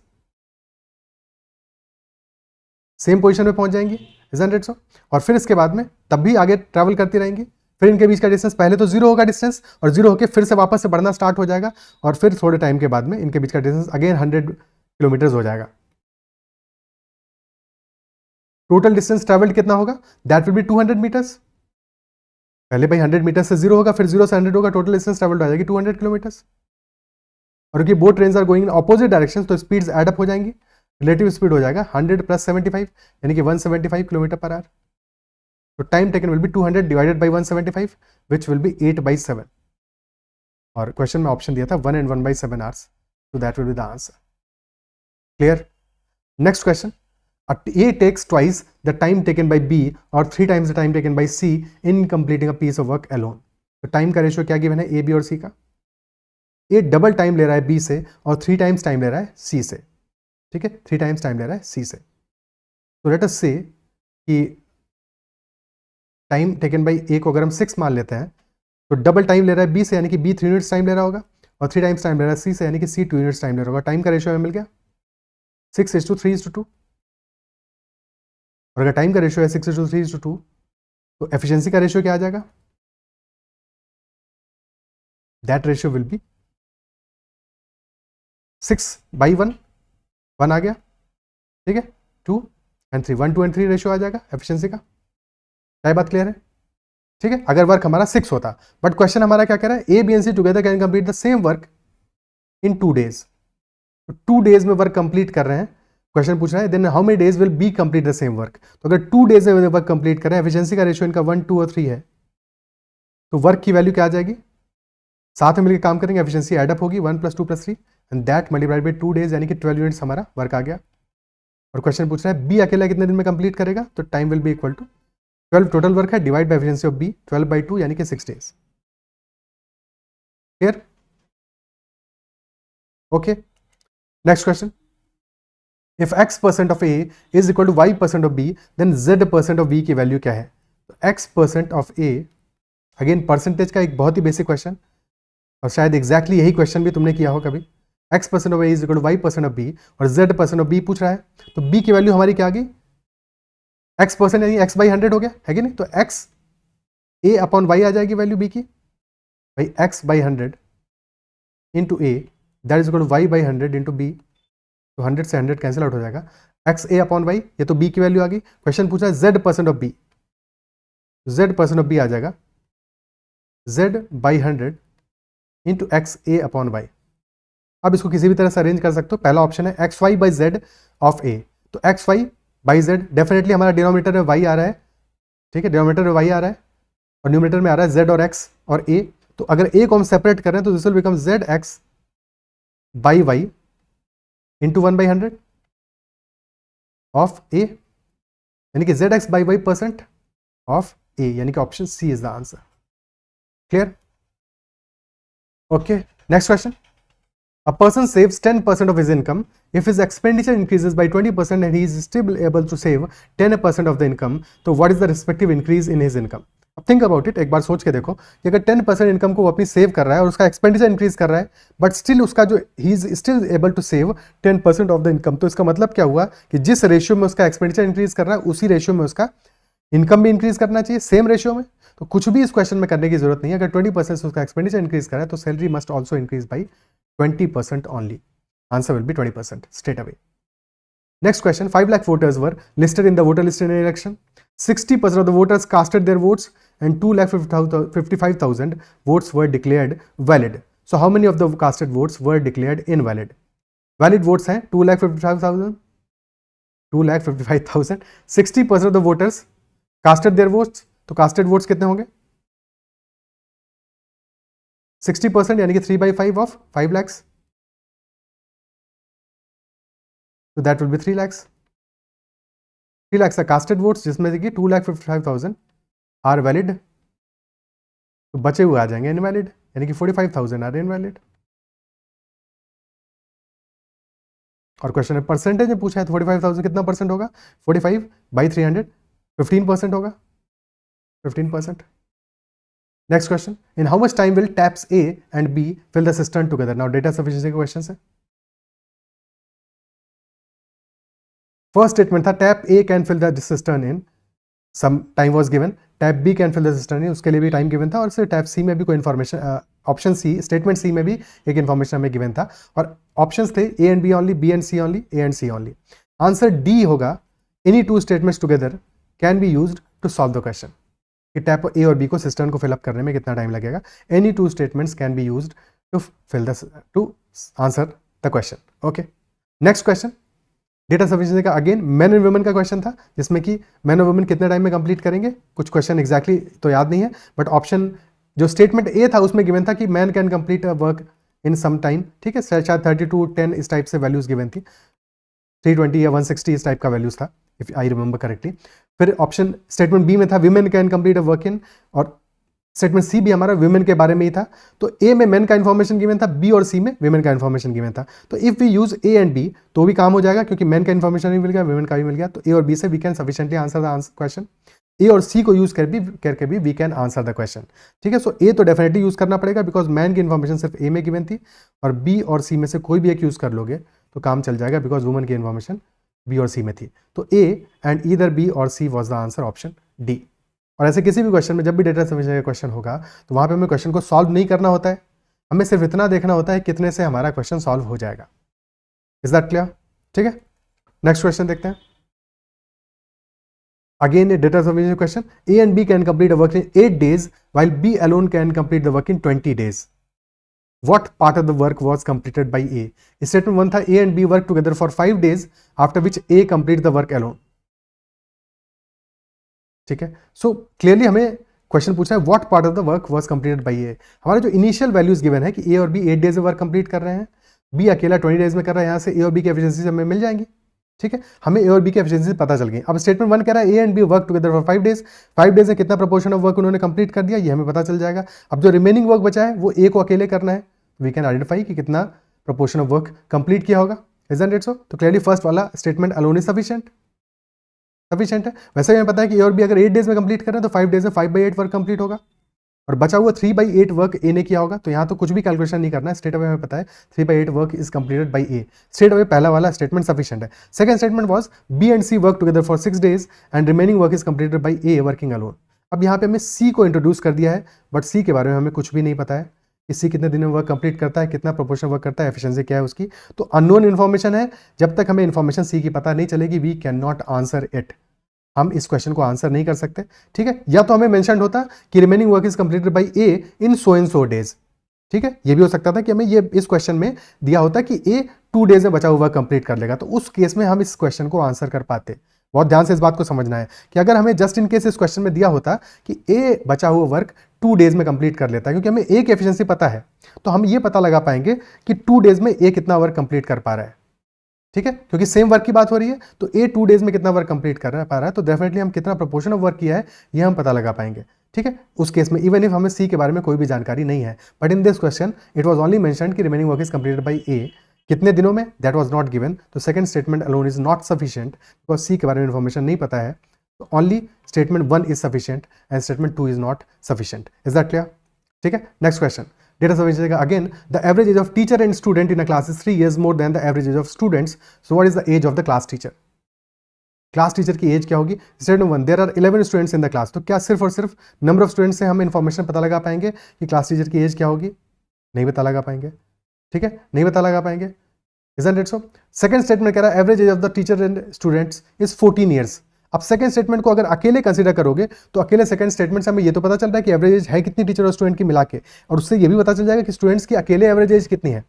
सेम पोजीशन में पहुंच जाएंगी, isn't it so? और फिर इसके बाद में तब भी आगे ट्रैवल करती रहेंगी, फिर इनके बीच का डिस्टेंस पहले तो 0 होगा डिस्टेंस, और 0 होकर फिर से वापस से बढ़ना स्टार्ट हो जाएगा, और फिर थोड़े टाइम के बाद में इनके बीच का डिस्टेंस अगेन 100 किलोमीटर्स हो जाएगा। टोटल डिस्टेंस ट्रैवल्ड कितना होगा, दैट विल बी 200 मीटर्स। पहले भाई 100 मीटर से 0 होगा, फिर 0 से 100 होगा, टोटल डिस्टेंस ट्रैवल्ड हो जाएगी 200 किलोमीटर्स। और क्योंकि both trains are going in opposite direction, तो स्पीड्स एड अप हो जाएंगी, रिलेटिव स्पीड हो जाएगा 100 + 75 यानी कि 175 किलोमीटर पर आवर। तो time taken will be 200 divided by 175 which will be 8/7, और क्वेश्चन में ऑप्शन दिया था 1 and 1/7 आवर्स, तो that will be the answer. Clear, next question, A takes twice the time taken by B or 3 times the time taken by C in completing a piece of work alone. तो time का ratio क्या given है, A, B और C का। A double time ले रहा है B से और 3 टाइम्स टाइम ले रहा है C से, ठीक है, 3 टाइम्स टाइम ले रहा है C से। तो लेट अस से कि टाइम टेकन बाई A को अगर हम 6 मान लेते हैं, तो डबल टाइम ले रहा है B से, यानी कि B 3 यूनिट्स टाइम ले रहा होगा, और 3 टाइम्स टाइम ले रहा है C से, यानी कि C 2 यूनिट्स टाइम ले रहा होगा। टाइम का रेशियो हमें मिल गया 6:3:2, और अगर टाइम का रेशियो है 6:3:2, तो एफिशिएंसी का रेशियो क्या आ जाएगा, दैट रेशियो विल बी 6/1, 1 आ गया, ठीक है, 2 and 3, 1, 2 and 3 रेशियो आ जाएगा एफिशिएंसी का। क्या बात क्लियर है, ठीक है, अगर वर्क हमारा 6 होता, बट क्वेश्चन हमारा क्या कह रहा है, A B and C together can complete the same work in 2 days। तो 2 days में वर्क कंप्लीट कर रहे हैं, क्वेश्चन पूछ रहा है then how many days will be complete the same work. तो अगर 2 days में वर्क कंप्लीट कर रहे हैं, एफिशिएंसी का रेशियो इनका 1, 2 और 3 है, तो वर्क की वैल्यू क्या आ जाएगी, साथ में मिलकर काम करेंगे, एफिशिएंसी एडअप होगी 1 + 2 + 3 and that multiplied by 2 days, यानी कि 12 यूनिट्स हमारा वर्क आ गया। और क्वेश्चन पूछ रहा है बी अकेला कितने दिन में कंप्लीट करेगा, तो time will be equal to 12 total work है divide by efficiency of B 12/2 यानी कि 6 days। Clear? Okay, next question, if x% of a is equal to y% of b then z% of b की value क्या है। तो x% of a, again percentage का एक बहुत ही बेसिक क्वेश्चन, और शायद एग्जैक्टली यही क्वेश्चन भी तुमने किया हो कभी। x% of a is equal to y% of b और z% ऑफ b पूछ रहा है, तो b की वैल्यू हमारी क्या आ गई, x% यानी x/100 हो गया है कि नहीं, तो x a अपॉन y आ जाएगी वैल्यू b की, भाई x/100 into a that is equal to y/100 into b, तो 100 से 100 कैंसिल आउट हो जाएगा, एक्स ए अपॉन वाई, ये तो बी की वैल्यू आ गई। क्वेश्चन पूछा है z% of B, z% of B आ जाएगा z/100 into X A upon Y. अब इसको किसी भी तरह से अरेंज कर सकते हो, पहला ऑप्शन है X Y by Z of A, तो X Y by Z, definitely हमारा डिनोमिनेटर में वाई आ रहा है, ठीक है, डिनोमिनेटर में वाई आ रहा है और न्यूमिनेटर में आ रहा है जेड और एक्स और ए, तो अगर ए को हम सेपरेट कर रहे हैं तो this will become Z X by Y into 1/100 of A, यानी कि Z X by Y percent of A, यानी कि option C is the answer. Clear? Okay, next question, a person saves 10% of his income if his expenditure increases by 20% and he is still able to save 10% of the income, तो what is the respective increase in his income। अब think about it, एक बार सोच के देखो कि अगर 10% income को वो अपनी सेव कर रहा है और उसका एक्सपेंडिचर इंक्रीज कर रहा है, बट स्टिल उसका जो he is still able to save 10% of the income, तो इसका मतलब क्या हुआ कि जिस रेशियो में उसका एक्सपेंडिचर इंक्रीज कर रहा है उसी रेशियो में उसका इनकम भी इंक्रीज करना चाहिए, सेम रेशियो में। तो कुछ भी इस क्वेश्चन में करने की जरूरत नहीं है, अगर 20% से उसका एक्सपेंडिचर इंक्रीज कर रहा है तो salary must also increase by 20% only. Answer will be 20% straight away. Next question, 5 lakh voters were listed in the voter list in an election. 60% of the voters casted their votes and 2,55,000 votes were declared valid. So how many of the casted votes were declared invalid? Valid votes हैं 2,55,000, 2,55,000. 60% of the voters casted their votes, तो casted votes कितने होंगे, 60% यानी कि 3/5 of 5 lakhs, तो that will B 3 lakhs। 3 lakhs are casted votes, जिसमें से कि 2,55,000 आर वैलिड, तो बचे हुए आ जाएंगे इनवैलिड, यानी कि 45,000 आर इनवैलिड। और क्वेश्चन में परसेंटेज में पूछा है, तो 45,000 कितना परसेंट होगा, 45/300 15% होगा, 15%। Next question, in how much time will taps A and B fill the cistern together? Now data sufficiency के questions है। First statement था tap A can fill the cistern in some time was given, tap B can fill the cistern in, उसके लिए भी time given था, और फिर tap C में भी कोई information, option C statement C में भी एक इन्फॉर्मेशन हमें गिवन था, और ऑप्शंस थे A and B only, B and C only, A and C only। Answer D होगा, any two statements together can be used to solve the question, कि tap ए और बी को सिस्टर्न को fill up करने में कितना टाइम लगेगा। Any two statements can be used to fill the to answer the question. Okay, next question, data sufficiency का again man and women का क्वेश्चन था, जिसमें कि मैन और वुमेन कितने टाइम में कंप्लीट करेंगे, कुछ क्वेश्चन एग्जैक्टली तो याद नहीं है, बट ऑप्शन जो स्टेटमेंट ए था उसमें गिवन था कि man can complete work in some time, ठीक है, शायद 32-10 इस टाइप से वैल्यूज गिवन थी, 320 या 160 इस टाइप का वैल्यूज था, इफ आई रिमेंबर करेक्टली। फिर ऑप्शन स्टेटमेंट बी में था women can complete a work in, और स्टेटमेंट सी भी हमारा विमेन के बारे में ही था, तो ए में मेन का इन्फॉर्मेशन गिवन था, बी और सी में विमेन का इन्फॉर्मेशन गिवन था, तो if we use A and B तो भी काम हो जाएगा, क्योंकि मेन का इन्फॉर्मेशन भी मिल गया, विमेन का भी मिल गया, तो ए और बी से we can sufficiently answer the question. A और सी को यूज करके भी we can answer the question, ठीक है। सो ए तो डेफिनेटली यूज करना पड़ेगा, बिकॉज मैन की इन्फॉर्मेशन सिर्फ ए में गिवन थी, और बी और सी में से कोई भी एक यूज कर लोगे तो काम चल जाएगा, बिकॉज वुमन की इन्फॉर्मेशन बी और सी में थी, तो ए एंड ईदर बी और C was the answer, option D. और ऐसे किसी भी क्वेश्चन में जब भी डेटा सफिशिएंसी का क्वेश्चन होगा तो वहां पे हमें क्वेश्चन को सॉल्व नहीं करना होता है, हमें सिर्फ इतना देखना होता है कितने से हमारा क्वेश्चन सॉल्व हो जाएगा। Is that clear? ठीक है, नेक्स्ट क्वेश्चन देखते हैं। Again, a data sufficiency question. A and B can complete a work in 8 days, while B alone can complete the work in 20 days. What part of the work was completed by A? Statement 1 था A and B work together for 5 days, after which A complete the work alone. ठीक है, so clearly हमें question पूछा है what part of the work was completed by A. हमारे जो initial values given है कि ए और बी 8 डेज में वर्क कंप्लीट कर रहे हैं, बी अकेला 20 डेज में कर रहा है, यहाँ से ए और बी की एफिशिएंसी हमें मिल जाएंगी. ठीक है, हमें ए और बी की एफिशिएंसी पता चल गई. अब स्टेटमेंट 1 कह रहा है A and B work together for 5 days. 5 days में कितना प्रोपोर्शन ऑफ वर्क उन्होंने कंप्लीट कर दिया, ये हमें पता चल जाएगा. अब जो रिमेनिंग वर्क बचा है वो ए को अकेले करना है. वी कैन आइडेंटिफाई कि कितना प्रोपोर्शन ऑफ वर्क कंप्लीट किया होगा. इजंट इट सो? तो क्लियरली फर्स्ट वाला स्टेटमेंट अलोन इज सफिशिएंट है. वैसे हमें पता है कि ए और बी अगर 8 डेज में कंप्लीट कर रहे हैं तो 5 डेज में 5/8 वर्क कंप्लीट होगा, और बचा हुआ 3/8 वर्क ए ने किया होगा. तो यहाँ तो कुछ भी कैलकुलेशन नहीं करना है, स्ट्रेट अवे हमें पता है 3/8 work is completed by A. Straight away पहला वाला स्टेटमेंट सफिशिएंट है. Second statement was B and C work together for 6 days and remaining work is completed by A working alone. अब यहाँ पे हमें सी को इंट्रोड्यूस कर दिया है, बट सी के बारे में हमें कुछ भी नहीं पता है कि सी कितने दिन में वर्क कंप्लीट करता है, कितना प्रोपोर्शन वर्क करता है, एफिशिएंसी क्या है उसकी. तो अननोन इन्फॉर्मेशन है. जब तक हमें इन्फॉर्मेशन सी की पता नहीं चलेगी, we can not answer it. हम इस क्वेश्चन को आंसर नहीं कर सकते. ठीक है, या तो हमें मेंशन होता कि remaining work is completed by A in so and so days. ठीक है, ये भी हो सकता था कि हमें ये इस क्वेश्चन में दिया होता कि ए 2 डेज में बचा हुआ वर्क कंप्लीट कर लेगा, तो उस केस में हम इस क्वेश्चन को आंसर कर पाते. बहुत ध्यान से इस बात को समझना है कि अगर हमें जस्ट इन केस इस क्वेश्चन में दिया होता कि ए बचा हुआ वर्क 2 डेज में कंप्लीट कर लेता है, क्योंकि हमें ए की एफिशिएंसी पता है, तो हम ये पता लगा पाएंगे कि 2 डेज में ए कितना वर्क कंप्लीट कर पा रहा है. ठीक है, क्योंकि सेम वर्क की बात हो रही है, तो ए 2 डेज में कितना वर्क कंप्लीट कर पा रहा है, तो डेफिनेटली हम कितना प्रोपोर्शन ऑफ वर्क किया है ये हम पता लगा पाएंगे. ठीक है, उस केस में इवन इफ हमें सी के बारे में कोई भी जानकारी नहीं है, but in this question it was only mentioned कि remaining work is completed by A. कितने दिनों में, दैट वाज नॉट गिवन. तो second statement alone is not sufficient, because C के बारे में इन्फॉर्मेशन नहीं पता है. तो only statement 1 is sufficient and statement 2 is not sufficient. Is that clear? ठीक है, next question. Data sufficiency again, the average age of teacher and student in a class is 3 years more than the average age of students. So what is the age of the class teacher? Class teacher की age क्या होगी? Statement 1, there are 11 students in the class. तो क्या सिर्फ और सिर्फ number of students से हम इन्फॉर्मेशन पता लगा पाएंगे कि क्लास टीचर की एज क्या होगी? नहीं पता लगा पाएंगे. ठीक है, नहीं पता लगा पाएंगे. Isn't it so? Second statement कह रहा है average age of the teacher and students is 14 years. अब सेकंड स्टेटमेंट को अगर अकेले कंसीडर करोगे तो अकेले सेकंड स्टेटमेंट से हमें ये तो पता चल रहा है कि एवरेज एज है कितनी टीचर और स्टूडेंट की मिला के, और उससे ये भी पता चल जाएगा कि स्टूडेंट्स की अकेले एवरेज एज कितनी है.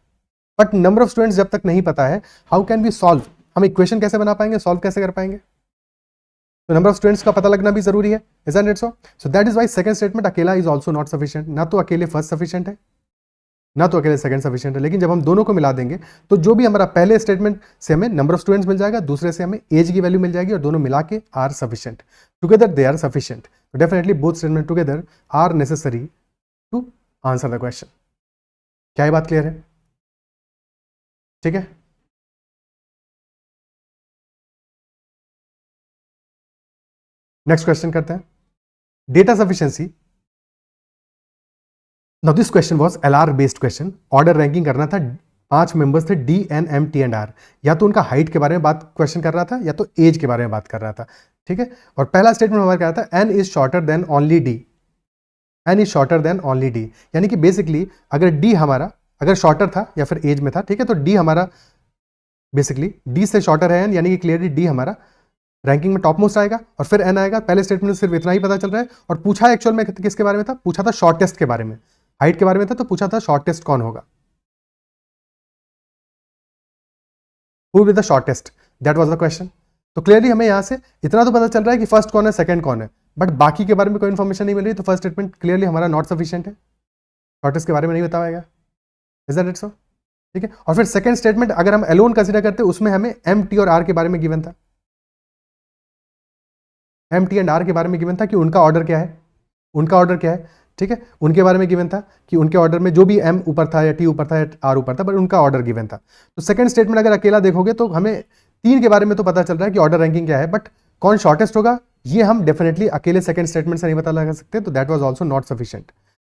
बट नंबर ऑफ स्टूडेंट्स जब तक नहीं पता है, हाउ कैन वी सॉल्व? हम इक्वेशन कैसे बना पाएंगे, सॉल्व कैसे कर पाएंगे? तो नंबर ऑफ स्टूडेंट्स का पता लगना भी जरूरी है. Isn't it so? So that is why second statement अकेला इज ऑल्सो नॉट सफिशिएंट. ना तो अकेले फर्स्ट सफिशिएंट है, ना तो अकेले सेकंड सफिशिएंट है. लेकिन जब हम दोनों को मिला देंगे तो जो भी हमारा पहले स्टेटमेंट से हमें नंबर ऑफ स्टूडेंट्स मिल जाएगा, दूसरे से हमें एज की वैल्यू मिल जाएगी, और दोनों मिला के are sufficient. Together they are sufficient. Definitely both statement together are necessary to answer the question. क्या ये बात क्लियर है? ठीक है, नेक्स्ट क्वेश्चन करते हैं. Data sufficiency. Now this question was LR based question. Order ranking करना था. 5 मेंबर्स थे, D N M T and R. या तो उनका हाइट के बारे में बात क्वेश्चन कर रहा था, या तो एज के बारे में बात कर रहा था. ठीक है, और पहला स्टेटमेंट हमारा क्या था, N is shorter than only D. N is shorter than only D, यानी कि बेसिकली अगर डी हमारा अगर शॉर्टर था या फिर एज में था, ठीक है, तो डी हमारा बेसिकली डी से शॉर्टर है एन, यानी कि क्लियरली डी हमारा रैंकिंग में टॉप मोस्ट आएगा, और फिर एन आएगा. पहले स्टेटमेंट में सिर्फ इतना ही पता चल रहा है. और पूछा एक्चुअल में किसके बारे में था? पूछा था शॉर्टेस्ट के बारे में. हाइट के बारे में था, तो पूछा था शॉर्टेस्ट कौन होगा, who will be the shortest, that was the question. तो क्लियरली हमें यहां से इतना तो पता चल रहा है कि फर्स्ट कौन है, सेकंड कौन है, बट बाकी के बारे में कोई इन्फॉर्मेशन नहीं मिल रही. तो फर्स्ट स्टेटमेंट क्लियरली हमारा नॉट सफिशिएंट है, शॉर्टेस्ट के बारे में नहीं बता पाएगा. Is that it so? ठीक है, और फिर सेकंड स्टेटमेंट अगर हम एलोन कंसीडर करते हैं, उसमें हमें एम टी और आर के बारे में गिवन था. एम टी एंड आर के बारे में गिवन था कि उनका ऑर्डर क्या है, उनका ऑर्डर क्या है. ठीक है, उनके बारे में गिवन था कि उनके ऑर्डर में जो भी एम ऊपर था या टी ऊपर था या आर ऊपर था, बट उनका ऑर्डर गिवन था. तो सेकंड स्टेटमेंट अगर अकेला देखोगे तो हमें 3 के बारे में तो पता चल रहा है कि ऑर्डर रैंकिंग क्या है, बट कौन शॉर्टेस्ट होगा ये हम डेफिनेटली अकेले सेकंड स्टेटमेंट से नहीं पता लगा सकते. तो that was also not sufficient.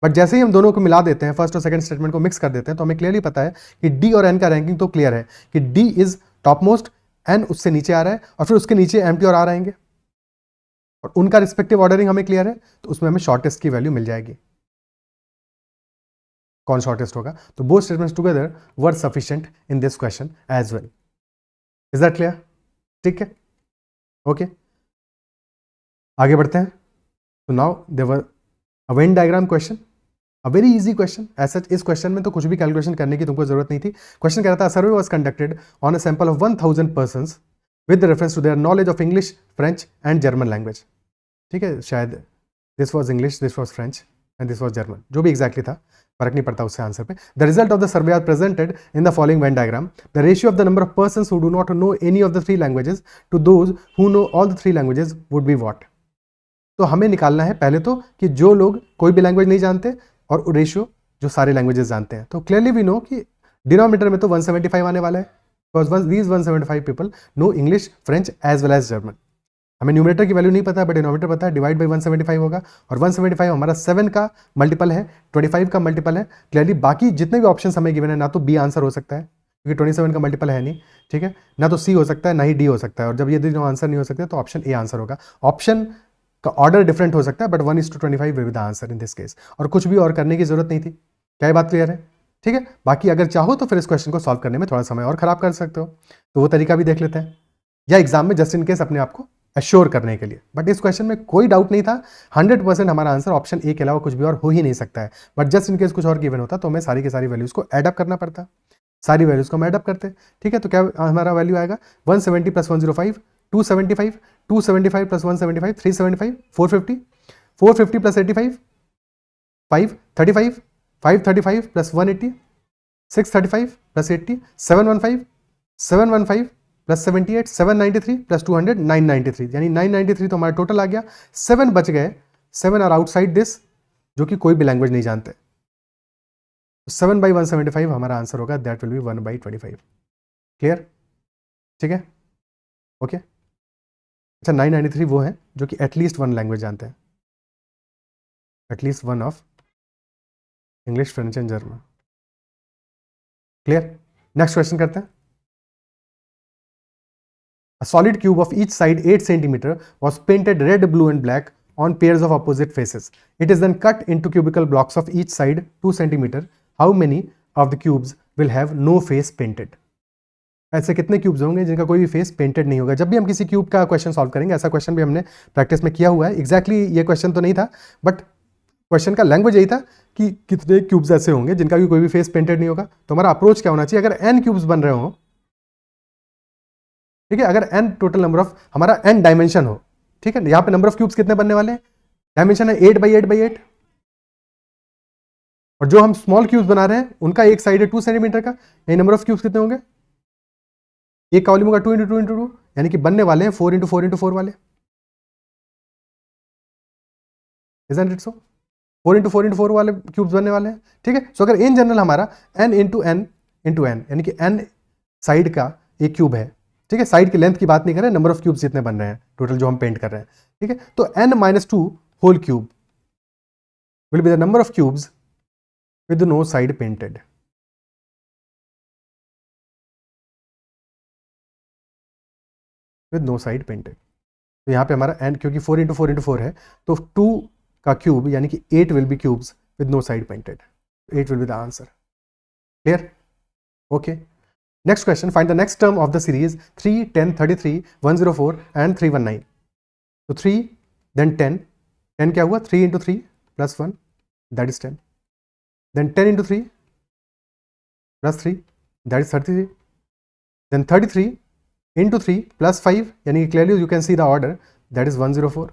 But जैसे ही हम दोनों को मिला देते हैं, फर्स्ट और सेकंड स्टेटमेंट को मिक्स कर देते हैं, तो हमें क्लियरली पता है कि डी और एन का रैंकिंग तो क्लियर है कि D is top most, N उससे नीचे आ रहा है, और फिर उसके नीचे एम टी और आर आएंगे, और उनका रिस्पेक्टिव ऑर्डरिंग हमें क्लियर है. तो उसमें हमें शॉर्टेस्ट की वैल्यू मिल जाएगी. कौन शॉर्टेस्ट होगा? तो both statements together were sufficient in this question as well. Is that clear? ठीक है, ओके. आगे बढ़ते हैं. तो now there were a Venn diagram question, a very easy question. ऐसा इस क्वेश्चन में तो कुछ भी कैलकुलेशन करने की तुमको जरूरत नहीं थी. क्वेश्चन कह रहा था survey was conducted on a sample of 1000 persons with reference to their knowledge of English, French and German language. ठीक है, शायद this was English, this was French and this was German, जो भी एग्जैक्टली था, फर्क नहीं पड़ता उससे आंसर पे. The result of the survey are presented in the following Venn diagram. The ratio of the number of persons who do not know any of the three languages to those who know all the three languages would be what. तो हमें निकालना है पहले तो कि जो लोग कोई भी लैंग्वेज नहीं जानते और रेशियो जो सारे लैंग्वेजेस जानते हैं. तो क्लियरली वी नो कि डिनोमीटर में तो 175 आने वाला है, because these 175 people know English, French as well as German. हमें न्यूमरेटर की वैल्यू नहीं पता है बट डिनोमीटर पता है, डिवाइड बाई 175 होगा. और 175 हमारा 7 का मल्टीपल है, 25 का मल्टीपल है. क्लियरली बाकी जितने भी ऑप्शन हमें गिवन है, ना तो बी आंसर हो सकता है क्योंकि 27 का मल्टीपल है नहीं. ठीक है, ना तो सी हो सकता है, ना ही डी हो सकता है. और जब ये दोनों आंसर नहीं हो सकते तो ऑप्शन ए आंसर होगा. ऑप्शन का ऑर्डर डिफरेंट हो सकता है but 1:25 will be the answer in this case. और कुछ भी और करने की जरूरत नहीं थी. क्या ये बात क्लियर है? ठीक है, बाकी अगर चाहो तो फिर इस क्वेश्चन को सॉल्व करने में थोड़ा समय और खराब कर सकते हो, तो वो तरीका भी देख लेते हैं, या एग्जाम में जस्ट इन केस अपने आप को एश्योर करने के लिए. बट इस क्वेश्चन में कोई डाउट नहीं था, 100% हमारा आंसर ऑप्शन ए के अलावा कुछ भी और हो ही नहीं सकता है. बट जस्ट इन केस कुछ और गिवन होता तो हमें सारी की सारी वैल्यूज को एडअप करना पड़ता. सारी वैल्यूज को हम एडअप करते. ठीक है, तो क्या हमारा वैल्यू आएगा 170 plus 105 275, 275 plus 175 375, 450, 450 plus 85 535, 535 plus 180 635 plus 80 715, 715 plus 78 793 plus 200 993, यानी 993 तो हमारा टोटल आ गया. 7 बच गए, 7 आर आउटसाइड दिस, जो कि कोई भी लैंग्वेज नहीं जानते. 7 बाई 175 हमारा आंसर होगा, दैट विल बी 1/25. क्लियर? ठीक है, ओके. अच्छा, 993 वो है जो कि एटलीस्ट वन लैंग्वेज जानते हैं, at least one of English, French and German. Clear? Next question करते हैं. A solid cube of each side 8 cm was painted red, blue and black on pairs of opposite faces. It is then cut into cubical blocks of each side 2 cm. How many of the cubes will have no face painted? ऐसे कितने cubes होंगे जिनका कोई भी face painted नहीं होगा? जब भी हम किसी क्यूब का क्वेश्चन सॉल्व करेंगे, ऐसा क्वेश्चन भी हमने प्रैक्टिस में किया हुआ है. एग्जैक्टली ये क्वेश्चन तो नहीं था, बट क्वेश्चन का लैंग्वेज यही था कि कितने क्यूब्स ऐसे होंगे जिनका भी कोई भी फेस पेंटेड नहीं होगा. तो हमारा अप्रोच क्या होना चाहिए? अगर n क्यूब्स बन रहे हो, ठीक है, अगर n टोटल नंबर ऑफ हमारा n डायमेंशन हो, ठीक है, यहाँ पे नंबर ऑफ क्यूब्स कितने बनने वाले हैं? डायमेंशन है 8/8/8. और जो हम स्मॉल क्यूब्स बना रहे हैं उनका एक साइड है 2 सेंटीमीटर का, यानी नंबर ऑफ क्यूब्स कितने होंगे? एक का वॉल्यूम होगा 2 × 2 × 2, यानी कि बनने वाले हैं 4 × 4 × 4 वाले. Isn't it so? 4 × 4 × 4 वाले क्यूब्स बनने वाले हैं. ठीक है, सो अगर इन जनरल हमारा n × n × n, यानी कि n साइड का एक क्यूब है. ठीक है, साइड की लेंथ की बात नहीं कर रहे, नंबर ऑफ क्यूब्स जितने बन रहे हैं टोटल जो हम पेंट कर रहे हैं. ठीक है, तो n-2 whole cube will be the number of cubes with no side painted. With no side painted. तो यहाँ पे हमारा n, क्योंकि 4 × 4 × 4 है, तो 2 का क्यूब यानी कि 8 will be cubes with no side painted. 8 will be the answer. Clear? Okay. Next question, find the next term of the series 3, 10, 33, 104 and 319. So 3, then 10. 10 क्या हुआ? 3 × 3 plus 1, that is 10. Then 10 × 3 plus 3, that is 33. Then 33 × 3 plus 5, यानी कि clearly you can see the order, that is 104.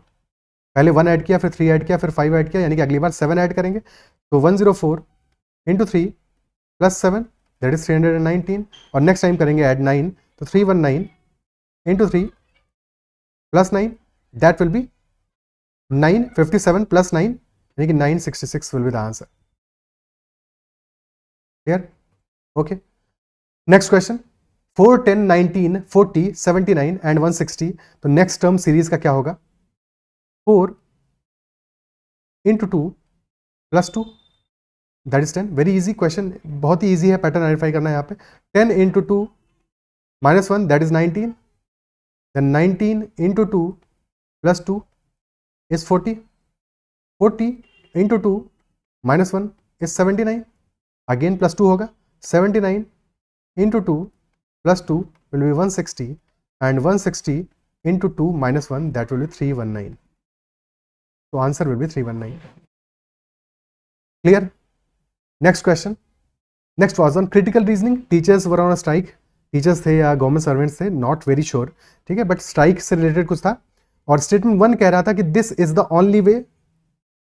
पहले 1 add किया, फिर 3 add किया, फिर 5 add किया, यानी कि अगली बार 7 ऐड करेंगे. तो 104 × 3 plus 7, that is 319. और नेक्स्ट टाइम करेंगे ऐड 9, तो 319 × 3 plus 9, that will be 957 plus 9, यानी कि 966 will be the answer. Clear? Okay. Next question, 4, 10, 19, 40, 79 and 160. तो नेक्स्ट टर्म सीरीज का क्या होगा? 4 × 2 plus 2, that is 10. Very easy question, बहुत ही इजी है, पैटर्न आइडेंटिफाई करना है यहाँ पे. 10 × 2 minus 1, that is 19. then 19 × 2 plus 2 is 40. 40 × 2 minus 1 is 79. again plus 2 होगा. 79 × 2 plus 2 will be 160 and 160 × 2 minus 1, that will be 319. So answer will be 319. Clear? Next question. Next was on critical reasoning. Teachers were on a strike. Teachers थे या government servants थे, not very sure, ठीक है, but strike से related कुछ था. और statement 1 कह रहा था कि this is the only way.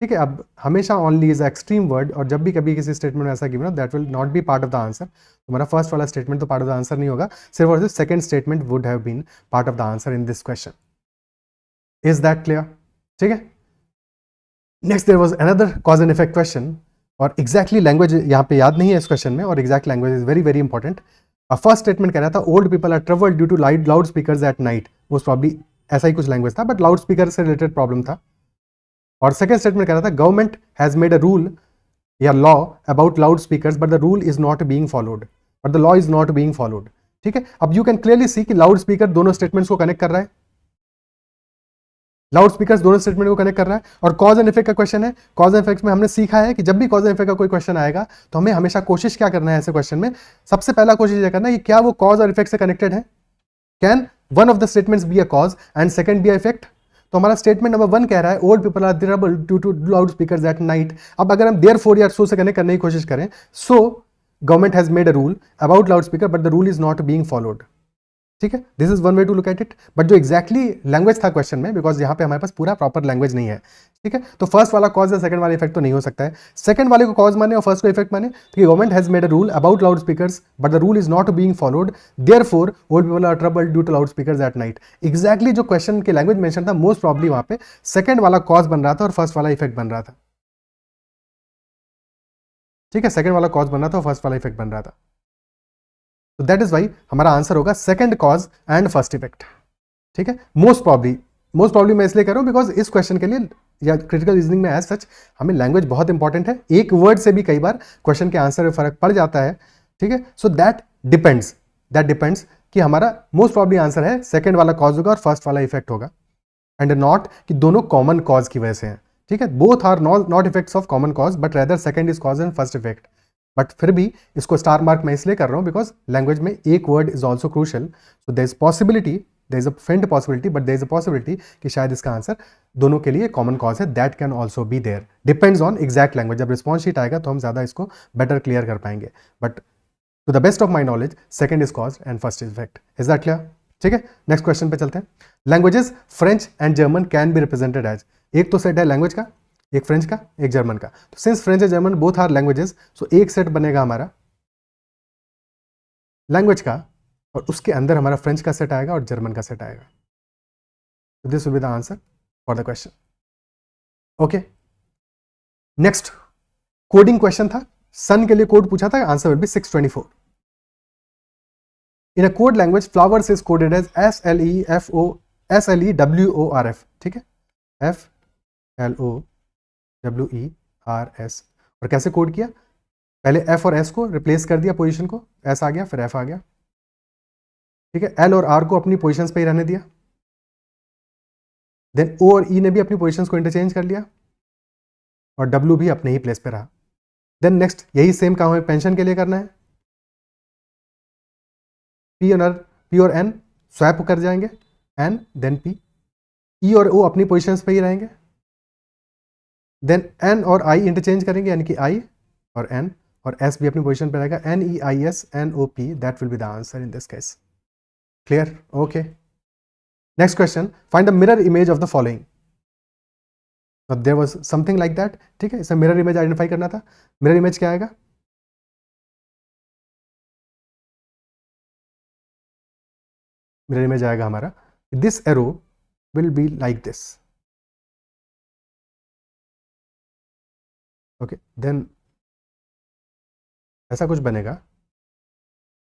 ठीक है, अब हमेशा ओनली इज एक्सट्रीम वर्ड, और जब भी कभी किसी स्टेटमेंट में ऐसा given that will not be part of the answer. हमारा फर्स्ट वाला स्टेटमेंट तो पार्ट ऑफ द आंसर नहीं होगा, सिर्फ और सिर्फ second statement would have been part of the answer in this question. Is that clear? ठीक है. Next there was another cause and effect question, और एग्जैक्टली लैंग्वेज यहाँ पे याद नहीं है इस क्वेश्चन में, और exact language is very very important. First statement कह रहा था old people are troubled due to loud speakers at night. Most probably ऐसा ही कुछ लैंग्वेज था, बट लाउड स्पीकर से रिलेटेड प्रॉब्लम था. और सेकंड स्टेटमेंट कह रहा था government has made a rule या law about loud speakers but the rule is not being followed, but the law is not being followed. ठीक है, अब यू कैन क्लियरली सी कि लाउड स्पीकर दोनों statements को कनेक्ट कर रहा है. लाउड स्पीकर दोनों स्टेटमेंट को कनेक्ट कर रहा है. और कॉज एंड इफेक्ट का क्वेश्चन है. कॉज एंड इफेक्ट में हमने सीखा है कि जब भी कॉज एंड इफेक्ट का कोई क्वेश्चन आएगा तो हमें हमेशा कोशिश क्या करना है ऐसे क्वेश्चन में. सबसे पहला कोशिश यह करना है कि क्या वो कॉज और इफेक्ट से कनेक्टेड है. Can one of the statements be a cause and second be a effect. तो हमारा स्टेटमेंट नंबर 1 कह रहा है old people are troubled due to loud speakers at night. अब अगर हम देयरफॉर या सो से कनेक्ट करने की कोशिश करें, so government has made a rule about loud speaker but the rule is not being followed. ठीक है, this is one way to look at it. But जो एक्जैक्टली लैंग्वेज था क्वेश्चन में, बिकॉज यहाँ पे हमारे पास पूरा प्रॉपर लैंग्वेज नहीं है. ठीक है, तो फर्स्ट वाला कॉज या सेकंड वाला इफेक्ट तो नहीं हो सकता है. सेकंड वाले को कॉज माने और फर्स्ट को इफेक्ट माने, तो government has made a rule about loud speakers but the rule is not being followed, therefore old people are troubled due to loud speakers at night. Exactly जो question के language mention था, most probably वहां पे second वाला cause बन रहा था और फर्स्ट वाला इफेक्ट बन रहा था. ठीक है, सेकंड वाला कॉज बन रहा था और फर्स्ट वाला इफेक्ट बन रहा था. तो दैट इज वाई हमारा आंसर होगा second cause and first effect. ठीक है, मोस्ट प्रॉब्ली मैं इसलिए कर रहा हूं बिकॉज इस क्वेश्चन के लिए या क्रिटिकल रीजनिंग में एज सच हमें लैंग्वेज बहुत इंपॉर्टेंट है. एक वर्ड से भी कई बार क्वेश्चन के आंसर में फर्क पड़ जाता है. ठीक है, सो दैट डिपेंड्स कि हमारा मोस्ट प्रॉब्ली आंसर है सेकंड वाला कॉज होगा और फर्स्ट वाला इफेक्ट होगा, एंड नॉट कि दोनों कॉमन कॉज की वजह से हैं. ठीक है, both are not effects of common cause but rather second is cause and first effect. But फिर भी इसको स्टार मार्क मैं इसलिए कर रहा हूं बिकॉज लैंग्वेज में एक word is also crucial. So there is possibility, there is a faint possibility, but there is a possibility कि शायद इसका आंसर दोनों के लिए कॉमन कॉज है. That can also be there, depends on exact language. जब रिस्पॉन्स शीट आएगा तो हम ज्यादा इसको बेटर क्लियर कर पाएंगे. But to the best of my knowledge second is cause and first is effect. Is that clear? ठीक है, नेक्स्ट क्वेश्चन पे चलते हैं. Languages French and German can be represented as. एक तो सेट है लैंग्वेज का, एक फ्रेंच का, एक जर्मन का. तो since French and German both are languages, so एक सेट बनेगा हमारा लैंग्वेज का और उसके अंदर हमारा फ्रेंच का सेट आएगा और जर्मन का सेट आएगा. तो this will be the answer for the question. Okay, next coding question था. सन के लिए कोड पूछा था, answer will be 624. In a code language flowers is coded as SLEWORF. ठीक है, FLOWERS. और कैसे कोड किया? पहले F और S को रिप्लेस कर दिया, पोजीशन को, S आ गया फिर F आ गया. ठीक है, L और R को अपनी पोजीशंस पे ही रहने दिया. देन O और E ने भी अपनी पोजीशंस को इंटरचेंज कर लिया और W भी अपने ही प्लेस पे रहा. देन नेक्स्ट यही सेम काम हमें पेंशन के लिए करना है. P और N स्वैप कर जाएंगे, N देन P. E और O अपनी पोजीशंस पे ही रहेंगे. देन N और I इंटरचेंज करेंगे, यानी कि I और N, और S भी अपनी पोजीशन पे रहेगा. NEISNOP. That will be the answer in this case. Clear? Okay, next question. Find the mirror image of the following. There was something like that. ठीक है, इसमें मिरर इमेज आइडेंटिफाई करना था. मिरर इमेज क्या आएगा? Mirror image आएगा हमारा this arrow will be like this. Okay, then ऐसा कुछ बनेगा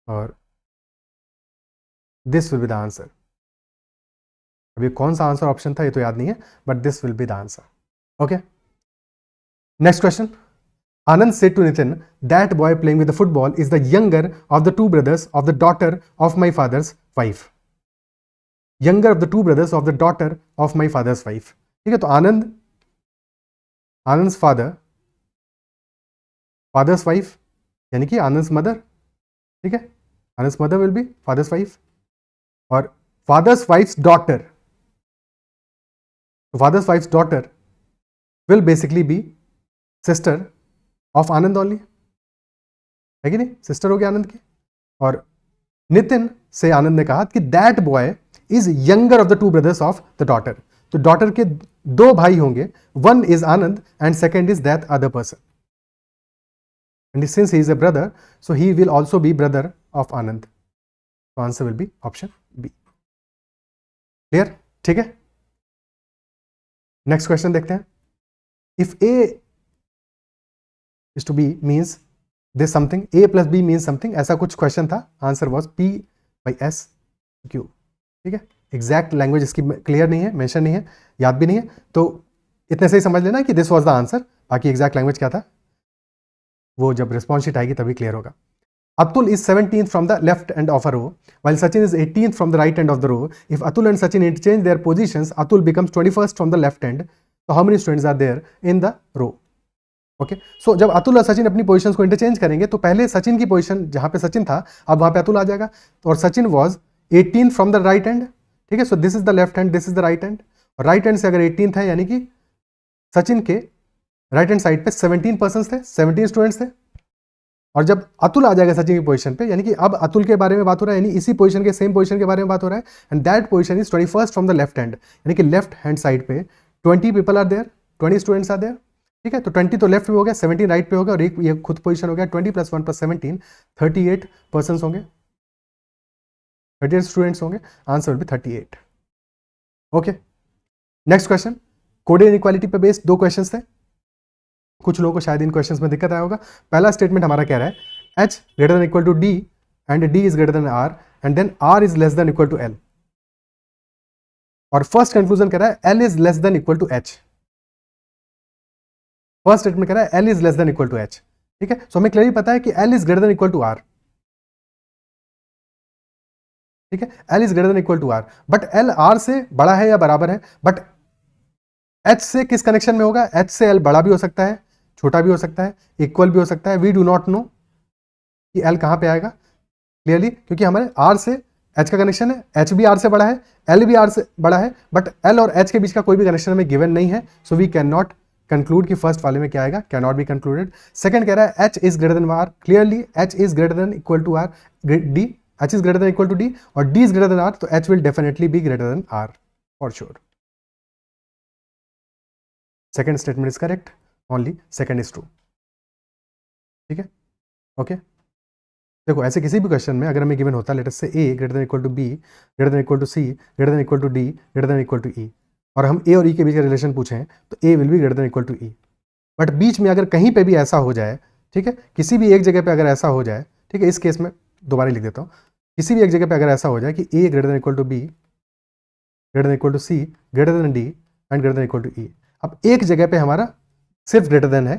और this will be the answer. अभी कौन सा आंसर ऑप्शन था ये तो याद नहीं है, but this will be the answer. Okay, next question. Anand said to Nitin, that boy playing with the football is the younger of the two brothers of the daughter of my father's wife. Younger of the two brothers of the daughter of my father's wife. ठीक है, तो आनंद fathers wife यानी कि आनंद mother. ठीक है, Anand mother will be father's wife और father's wife's daughter. Father's wife's daughter will basically be sister of Anand only, है कि नहीं? सिस्टर हो गया आनंद की. और नितिन से आनंद ने कहा कि that boy is younger of the two brothers of the daughter. तो डॉटर के दो भाई होंगे, one is Anand and second is that other person. And since he is a brother, so he will also be brother of Anand. तो answer will be option B. Clear? ठीक है. Next question देखते हैं. If A is to B means this something, A plus B means something, ऐसा कुछ question था. Answer was P by S Q. ठीक है. एग्जैक्ट लैंग्वेज इसकी क्लियर नहीं है, मेंशन नहीं है, याद भी नहीं है, तो इतने से ही समझ लेना कि दिस वाज द आंसर. बाकी एग्जैक्ट लैंग्वेज क्या था वो जब रिस्पॉन्स शीट आएगी तभी क्लियर होगा. Atul is 17th from the left end of a row, while Sachin is 18th from the right end of the row. If Atul and Sachin interchange their positions, Atul becomes 21st from the left end. So how many students are there in the row? Okay. So जब अतुल और सचिन अपनी positions को interchange करेंगे तो पहले सचिन की position जहां पे सचिन था, अब वहां पे अतुल आ जाएगा. और Sachin was 18 from the right and. ठीक है. So this is the left hand, this is the right hand. और राइट हैंड से अगर 18 है यानी कि सचिन के राइट हैंड साइड पे 17 पर्सन्स थे, 17 स्टूडेंट्स थे. और जब अतुल आ जाएगा सचिन की पोजीशन पे, यानी कि अब अतुल के बारे में बात हो रहा है, यानी इसी पोजीशन के सेम पोजीशन के बारे में बात हो रहा है. And that position is 21st from the left hand, यानी कि लेफ्ट हैंड साइड पे 20 people are there, 20 students are there. ठीक है. तो 20 तो लेफ्ट में हो गया, 17 राइट पे होगा और एक ये खुद पोजीशन हो गया. 20 + 1 + 17 38 पर्सन्स होंगे, 38 स्टूडेंट्स होंगे. Answer will B 38. Okay. Next question. Code inequality पे बेस्ड दो क्वेश्चंस थे. कुछ लोगों को शायद इन क्वेश्चंस में दिक्कत आया होगा. पहला स्टेटमेंट हमारा कह रहा है h greater than equal to d and d is greater than r and then r is less than equal to l. और फर्स्ट कंक्लूजन कह रहा है l is less than equal to h. First statement कह रहा है l is less than equal to h. ठीक है. सो हमें क्लियरली पता है कि l is greater than equal to r. ठीक है. l is greater than equal to r, but l r से बड़ा है या बराबर है. बट h से किस कनेक्शन में होगा? h से l बड़ा भी हो सकता है, छोटा भी हो सकता है, इक्वल भी हो सकता है. वी डू नॉट नो कि l कहां पे आएगा क्लियरली, क्योंकि हमारे r से h का कनेक्शन है. h भी r से बड़ा है, l भी r से बड़ा है, बट l और h के बीच का कोई भी कनेक्शन हमें गिवन नहीं है. So we can not conclude कि फर्स्ट वाले में क्या आएगा, can not be concluded. Second कह रहा है h is greater than r. Clearly h is greater than equal to r, d h is greater than equal to d और d is greater than r. तो h will definitely be greater than r for sure. Second statement is correct, only second is true. ठीक है. Okay. देखो ऐसे किसी भी question में अगर हमें गिवन होता है late us say a greater than equal to b greater than equal to c greater than equal to d greater than equal to e, और हम a और e के बीच का रिलेशन पूछें तो a will be greater than equal to e. But बीच में अगर कहीं पे भी ऐसा हो जाए, ठीक है, किसी भी एक जगह पे अगर ऐसा हो जाए, ठीक है, इस केस में दोबारा लिख देता हूँ, किसी भी एक जगह पे अगर ऐसा हो जाए कि a greater than equal to b greater than equal to c greater than d and greater than equal to e. अब एक जगह पे हमारा सिर्फ ग्रेटर देन है,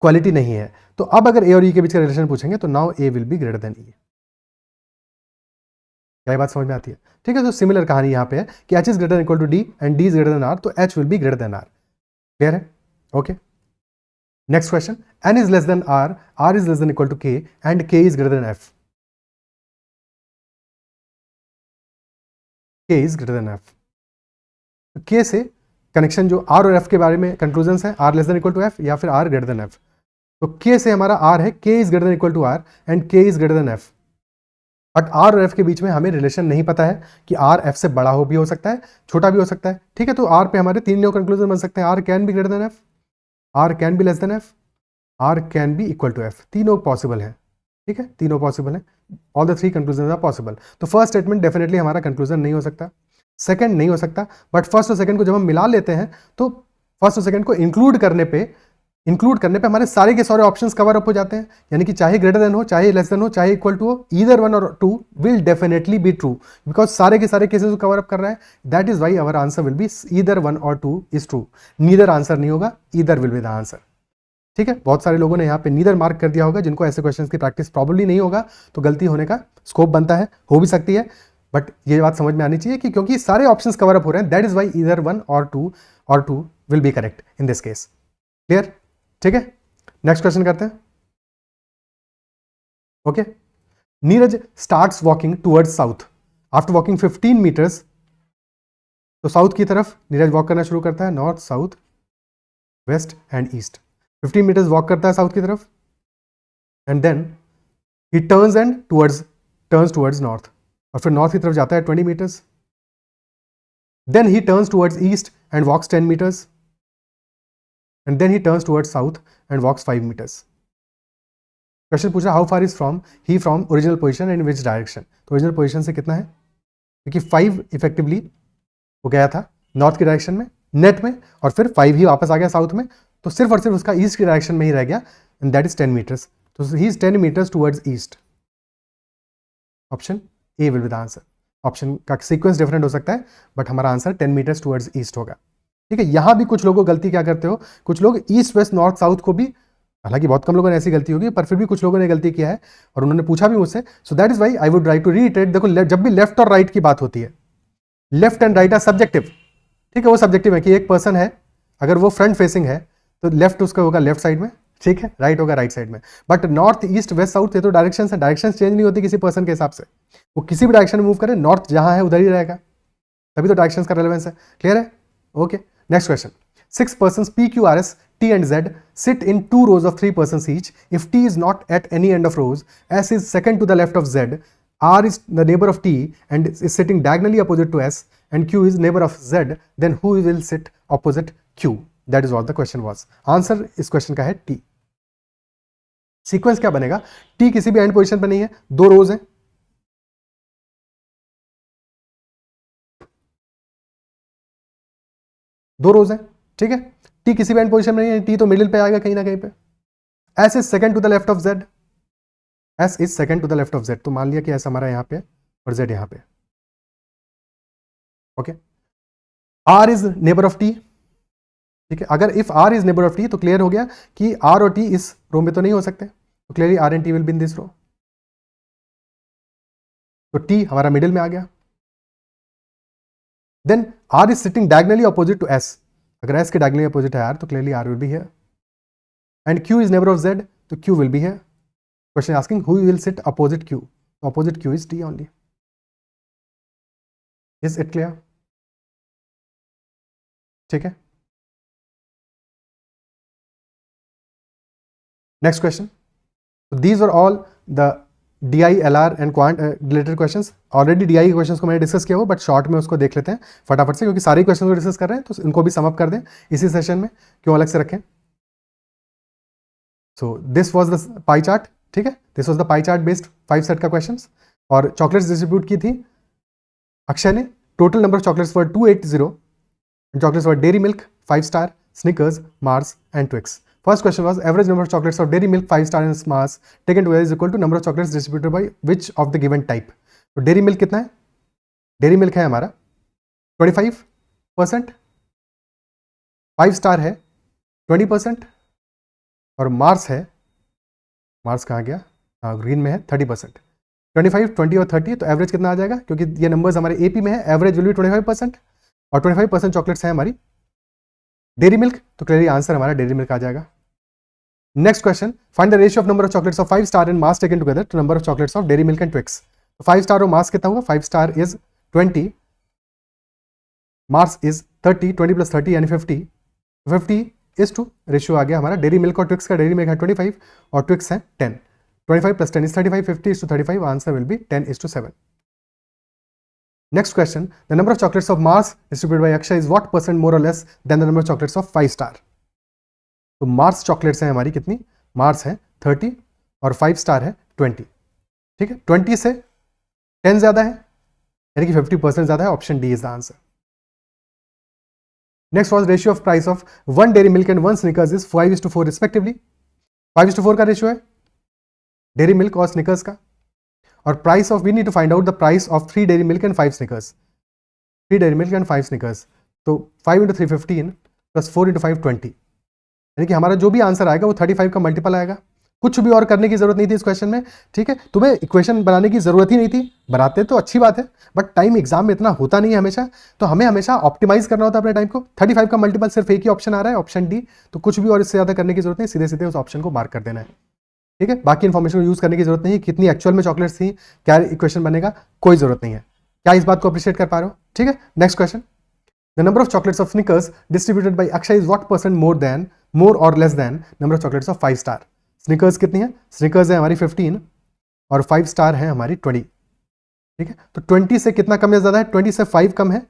क्वालिटी नहीं है. तो अब अगर a और e के बीच का रिलेशन पूछेंगे तो now a will be greater then e. क्या बात समझ में आती है? ठीक है. तो सिमिलर कहानी यहाँ पे है कि h is greater equal to d and d is greater than r, तो h will be greater than r. Clear है? Okay. Next question. n is less than r, r is less than equal to k and k is greater than f. k is greater than f. k से connection जो r और f के बारे में conclusion है, r less than equal to f या फिर r greater than f. तो k से हमारा r है, k is greater than equal to r and k is greater than f. But r और f के बीच में हमें रिलेशन नहीं पता है कि r f से बड़ा हो भी हो सकता है, छोटा भी हो सकता है. ठीक है. तो r पे हमारे तीन कंक्लूजन बन सकते हैं. r can be greater than f, r can be less than f, r can be equal to f. तीनों पॉसिबल है. ठीक है. तीनों पॉसिबल है. All the three conclusion are possible. तो फर्स्ट स्टेटमेंट डेफिनेटली हमारा कंक्लूजन नहीं हो सकता, सेकंड नहीं हो सकता, बट फर्स्ट और सेकंड को जब हम मिला लेते हैं तो फर्स्ट और सेकंड को इंक्लूड करने पे हमारे सारे के सारे ऑप्शंस कवर अप हो जाते हैं. यानी कि चाहे ग्रेटर देन हो, चाहे लेस देन हो, चाहे इक्वल टू हो, ईदर वन और two will definitely be true, because सारे के सारे केसेस को कवर अप कर रहा है. That is why our answer will be either one और two is true. Neither answer नहीं होगा, either will be the answer. ठीक है. बहुत सारे लोगों ने यहाँ पे नीदर मार्क कर दिया होगा, जिनको ऐसे क्वेश्चंस की प्रैक्टिस प्रॉब्ली नहीं होगा, तो गलती होने का स्कोप बनता है, हो भी सकती है. बट ये बात समझ में आनी चाहिए कि क्योंकि सारे ऑप्शंस कवर अप हो रहे हैं, that is why either one और two will be correct in this case. Clear? ठीक है. नेक्स्ट क्वेश्चन करते हैं. Okay. Neeraj starts walking towards south after walking 15 metres. तो साउथ की तरफ नीरज वॉक करना शुरू करता है, north south west and east. 15 metres walk करता है साउथ की तरफ and then he turns towards north, और फिर नॉर्थ की तरफ जाता है 20 metres. Then he turns towards east and walks 10 metres and then he turns towards south and walks 5 metres. Question पूछा how far is from original position and which direction. तो original position से कितना है, क्योंकि 5 इफेक्टिवली वो गया था north की डायरेक्शन में नेट में, और फिर 5 ही वापस आ गया साउथ में, तो सिर्फ और सिर्फ उसका ईस्ट की डायरेक्शन में ही रह गया, एंड दैट इज 10 मीटर्स। तो he is 10 metres towards east. Option A will be the answer. Option का सीक्वेंस डिफरेंट हो सकता है, बट हमारा आंसर 10 मीटर्स टूवर्ड्स ईस्ट होगा। ठीक है, यहां भी कुछ लोगों गलती क्या करते हो, कुछ लोग ईस्ट वेस्ट नॉर्थ साउथ को भी, हालांकि बहुत कम लोगों ने ऐसी गलती होगी, पर फिर भी कुछ लोगों ने गलती किया है और उन्होंने पूछा भी मुझसे। So that is why I would like to reiterate. देखो, जब भी लेफ्ट और राइट की बात होती है, left and right are subjective. ठीक है, वो सब्जेक्टिव है कि एक पर्सन है, अगर वो फ्रंट फेसिंग है तो लेफ्ट उसका होगा लेफ्ट साइड में, ठीक है, राइट होगा राइट साइड में। But north east west south ये तो डायरेक्शन है, डायरेक्शन चेंज नहीं होती किसी पर्सन के हिसाब से, वो किसी भी डायरेक्शन में मूव करे, नॉर्थ जहां है उधर ही रहेगा, तभी तो डायरेक्शन का रेलेवेंस है। क्लियर है? Okay, next question. 6 persons P, Q, R, S, T and Z sit in 2 rows of 3 persons each. If T is not at any end of rows, S is second to the left of Z, R is the neighbor of T and is sitting diagonally opposite to S, and Q is neighbor of Z, then who will sit opposite Q? That is what the question was. Answer इस question का है T. Sequence क्या बनेगा, T किसी भी and position पर नहीं है, 2 रोज हैं, ठीक है, टी किसी भी एंड पोजीशन में नहीं है, टी तो मिडिल पे आएगा कहीं ना कहीं पे। S is second to the left of Z, S is second to the left of Z, तो मान लिया कि एस हमारा यहां पे और जेड यहां पे। Okay, R is neighbour of T, ठीक है, अगर if R is neighbour of T तो क्लियर हो गया कि आर और टी इस रो में तो नहीं हो सकते, तो clearly R and T will be in this row, तो टी हमारा मिडिल में आ गया। Then R is sitting diagonally opposite to S, अगर एस के डायगनली अपोजिट है आर तो clearly R will be here, and Q is neighbour of Z, तो Q will be here. Question asking who will sit opposite Q, तो opposite Q is T only. Is it clear? ठीक है, next question. These are all the DI, LR and quant related questions. Already DI के questions को मैंने discuss किया हुआ, but short में उसको देख लेते हैं फटाफट से, क्योंकि सारे क्वेश्चन को डिस्कस कर रहे हैं, तो इनको भी सम अप कर दें इसी सेशन में, क्यों अलग से रखें। So this was the pie chart, ठीक है, this was the pie chart based 5 set का क्वेश्चंस, और चॉकलेट्स डिस्ट्रीब्यूट की थी अक्षय ने। Total number of chocolates were 280, chocolates were Dairy Milk 5 Star, Snickers, Mars and Twix. First question was average number of chocolates of Dairy Milk 5 star and Mars taken together is equal to number of chocolates distributed by which of the given type? तो Dairy Milk कितना है? Dairy Milk है हमारा 25%, 5 star है 20%, और Mars है, Mars कहाँ गया, हाँ ग्रीन में है 30%। 25, 20 और 30, तो एवरेज कितना आ जाएगा, क्योंकि ये नंबर्स हमारे AP में है, एवरेज विल बी 25%, और 25% चॉकलेट्स है हमारी डेयरी मिल्क, तो क्लियरली आंसर हमारा डेयरी मिल्क आ जाएगा। Next question, find the ratio of number of chocolates of 5 Star and Mars taken together to number of chocolates of Dairy Milk and Twix. 5 Star और Mars कितना हुआ, 5 Star is 20, Mars is 30, 20 plus 30 यानी 50, 50 is two ratio आ गया हमारा Dairy Milk और Twix का। Dairy Milk है 25 और ट्विक्स है 10, 25 plus 10 is 35, 50 is to 35, answer will be 10 is to 7। Next question, the number of chocolates of Mars distributed by Akshay is what % more or less than the number of chocolates of 5 star? तो Mars chocolates हैं हमारी कितनी, Mars है 30 और 5 star है 20, ठीक है, 20 से 10 ज्यादा है, यानी कि 50% ज्यादा है, option D is the answer. Next was ratio of price of 1 Dairy Milk and 1 Snickers is 5:4 respectively. 5:4 का रेशियो है डेयरी मिल्क और स्निकर्स का, और price of, we need to find out the price of 3 Dairy Milk and 5 Snickers, 3 Dairy Milk and 5 Snickers, तो 5 × 3 15 plus 4 × 5 20, यानी कि हमारा जो भी आंसर आएगा वो 35 का मल्टीपल आएगा। कुछ भी और करने की जरूरत नहीं थी इस क्वेश्चन में, ठीक है, तुम्हें इक्वेशन बनाने की जरूरत ही नहीं थी, बनाते तो अच्छी बात है, बट टाइम एग्जाम में इतना होता नहीं है हमेशा, तो हमें हमेशा ऑप्टिमाइज करना होता है अपने टाइम को। 35 का मल्टीपल सिर्फ एक ही ऑप्शन आ रहा है, ऑप्शन डी, तो कुछ भी और इससे ज्यादा करने की जरूरत नहीं, सीधे सीधे उस ऑप्शन को मार्क कर देना है, ठीक है। बाकी इन्फॉर्मेशन को यूज करने की जरूरत नहीं, कितनी एक्चुअल में चॉकलेट्स थी, क्या इक्वेशन बनेगा, कोई जरूरत नहीं है। क्या इस बात को अप्रिशिएट कर पा रहे हो? ठीक है, next question. The number of chocolates of Snickers distributed by Akshay is what percent more or less than number of chocolates of 5 star? Snickers कितनी है? Snickers है हमारी 15 और 5 स्टार है हमारी 20. ठीक है, तो 20 से कितना कम या ज्यादा है? 20 से 5 कम है.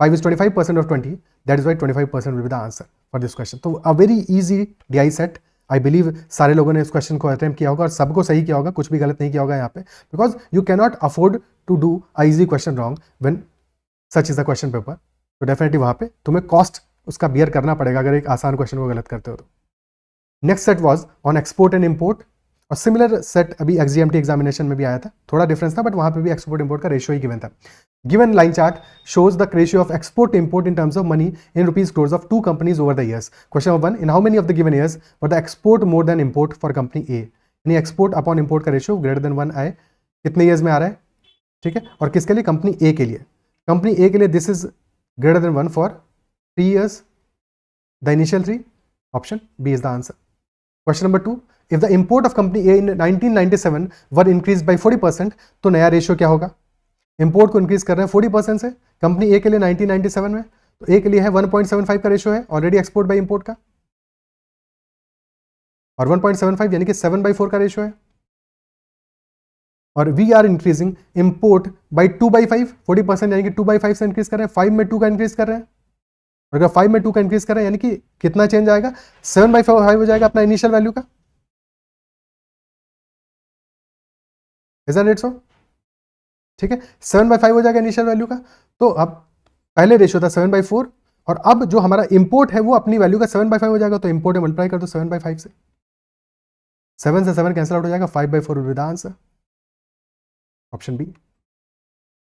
5 is 25% of 20. That is why 25% will be the answer for this question. तो a very easy DI set. I believe सारे लोगों ने इस क्वेश्चन को अटेम्प्ट किया होगा और सबको सही किया होगा, कुछ भी गलत नहीं किया होगा यहाँ पे, because you can not afford to do a easy question wrong when such is the question paper. तो डेफिनेटली वहाँ पे तुम्हें कॉस्ट उसका बियर करना पड़ेगा अगर एक आसान क्वेश्चन को गलत करते हो तो. Next set was on export and import और सिमिलर सेट अभी XGMT एग्जामिनेशन में भी आया था, थोड़ा डिफरेंस था बट वहाँ पे भी एक्सपोर्ट इम्पोर्ट का रेशियो ही गिवन था. Given line chart shows the ratio of export to import in terms of money in rupees crores of two companies over the years. Question number 1, in how many of the given years were the export more than import for company A? यानी export upon import का ratio greater than 1 आए, कितने years में आ रहा है? ठीक है, और किसके लिए? कंपनी A के लिए. कंपनी A के लिए this is greater than 1 for 3 years. The initial 3, option B is the answer. Question number 2, if the import of company A in 1997 were increased by 40%, तो नया रेशियो क्या होगा? इंपोर्ट को increase कर रहे हैं 40% से कंपनी ए के लिए 1997 में, तो ए के लिए है 1.75 का रेशियो है ऑलरेडी एक्सपोर्ट बाय इंपोर्ट का, और 1.75 यानी कि 7/4 का रेशियो है. और we are increasing import by 2/5, 40% यानी कि 2/5 से इंक्रीज कर रहे हैं, 5 में 2 का इंक्रीज कर रहे हैं. और अगर 5 में 2 का इंक्रीज कर रहे हैं यानी कि कितना चेंज आएगा? 7/5 हो जाएगा अपना इनिशियल वैल्यू का. इजंट इट सो? ठीक है, 7/5 हो जाएगा इनिशियल वैल्यू का. तो अब पहले रेशियो था 7/4 और अब जो हमारा इंपोर्ट है वो अपनी वैल्यू का 7/5 हो जाएगा, तो इंपोर्ट में मल्टीप्लाई कर दो 7/5 से, 7 से 7 कैंसिल आउट हो जाएगा, 5/4 will be the answer, option B.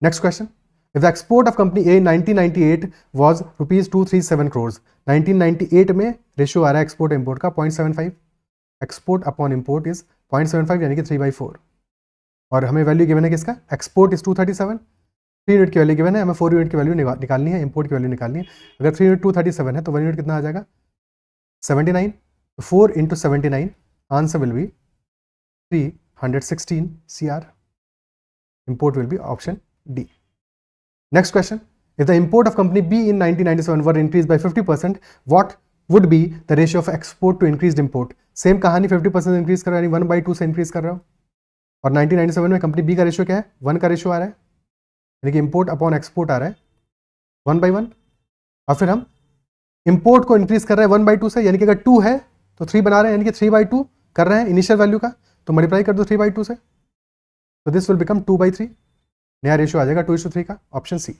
Next question, if the export of company A 1998 was ₹237 crores, 1998 में रेशियो आ रहा है एक्सपोर्ट इंपोर्ट का 0.75, एक्सपोर्ट अपॉन इंपोर्ट इज 0.75 यानी कि 3/4, और हमें वैल्यू गिवन है किसका? एक्सपोर्ट इज 237, 3 यूनिट की वैल्यू गिवन है, हमें 4 यूनिट की वैल्यू निकालनी है, इंपोर्ट की वैल्यू निकालनी है. अगर 3 यूनिट 237 है तो 1 यूनिट कितना आ जाएगा? 79. 4 into 79, answer will be 316 CR. Import will be option D. Next question, if the import of company B in 1997 were increase by 50%, what would be the ratio of export to increased import? Same कहानी, 50% increase कर रहा है यानी 1/2 से increase कर रहा हूँ, और 1997 में कंपनी बी का रेशियो क्या है? 1 का रेशियो आ रहा है, यानी कि इंपोर्ट अपॉन एक्सपोर्ट आ रहा है 1/1, और फिर हम इंपोर्ट को इंक्रीज कर रहे हैं 1/2 से, यानी कि अगर 2 है तो 3 बना रहे हैं, यानी कि 3/2 कर रहे हैं इनिशियल वैल्यू का, तो मल्टीप्लाई कर दो 3/2 से, तो दिस विल बिकम 2/3, नया रेशियो आ जाएगा 2:3 का, ऑप्शन सी.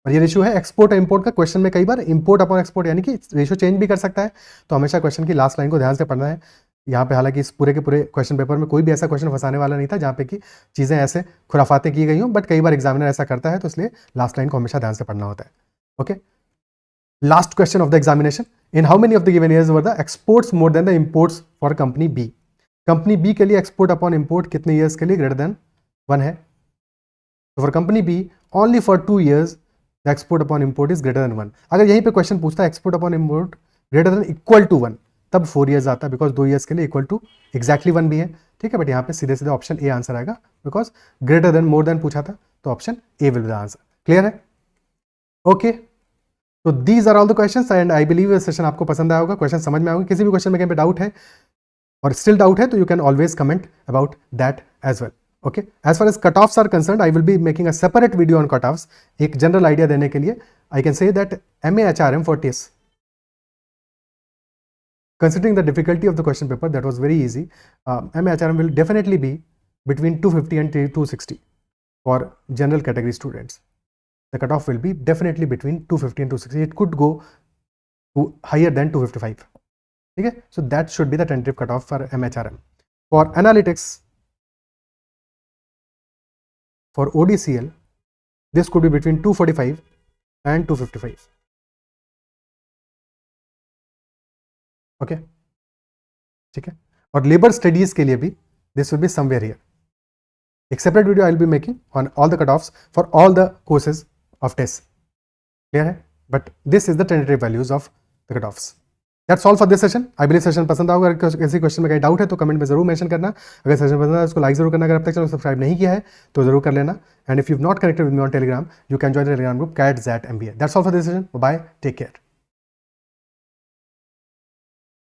और ये रेशियो है एक्सपोर्ट और इंपोर्ट का. क्वेश्चन में कई बार इंपोर्ट अपॉन एक्सपोर्ट यानी कि रेशियो चेंज भी कर सकता है, तो हमेशा क्वेश्चन की लास्ट लाइन को ध्यान से पढ़ना है. यहाँ पे हालांकि इस पूरे के पूरे क्वेश्चन पेपर में कोई भी ऐसा क्वेश्चन फंसाने वाला नहीं था जहाँ पे कि चीज़ें ऐसे खुराफातें की गई हों, बट कई बार एग्जामिनर ऐसा करता है, तो इसलिए लास्ट लाइन को हमेशा ध्यान से पढ़ना होता है. Okay, last question of the examination, in how many of the given years were the exports more than the imports for company B? Company B के लिए एक्सपोर्ट अपॉन इंपोर्ट कितने ईयर्स के लिए ग्रेटर देन 1 है? तो for company B only for 2 years the export upon import is greater than 1. अगर यहीं पे क्वेश्चन पूछता है export upon import greater than equal to 1, तब 4 years आता है, बिकॉज 2 years के लिए इक्वल टू एग्जैक्टली 1 भी है. ठीक है, बट यहाँ पे सीधे सीधे ऑप्शन ए आंसर आएगा, because greater than more than पूछा था, तो option A will be the answer. Clear है? ओके, तो these are all the questions and I believe session आपको पसंद आया होगा, क्वेश्चन समझ में आएगा. किसी भी क्वेश्चन में कहीं पे डाउट है और स्टिल डाउट है तो you can always comment about that as well. Okay, as far as cut offs are concern, I will be making a separate video on cut offs. एक जनरल आइडिया देने के लिए I can say that MA HRM for TS, considering the difficulty of the question paper that was very easy, MA HRM will definitely be between 250 and 260 for general category students. The cutoff will be definitely between 250 and 260. It could go to higher than 255. Okay, so that should be the tentative cutoff for MHRM. For analytics, for ODCL, this could be between 245 and 255. Okay, ठीक है. और labour studies के लिए भी this will be somewhere here. एक separate video I will be making on all the cutoffs for all the courses of test. Clear है? But this is the tentative values of the cutoffs. That's all for this session. I believe session पसंद आओगे। अगर किसी question में कहीं doubt है तो comment में जरूर मेंशन करना। अगर सेशन पसंद आए उसको लाइक जरूर करना। अगर अब तक चैनल सब्सक्राइब नहीं किया है तो जरूर कर लेना। And if you not connected with me on Telegram, you can join the Telegram group CAT-XAT MBA। That's all for this session. Bye, take care.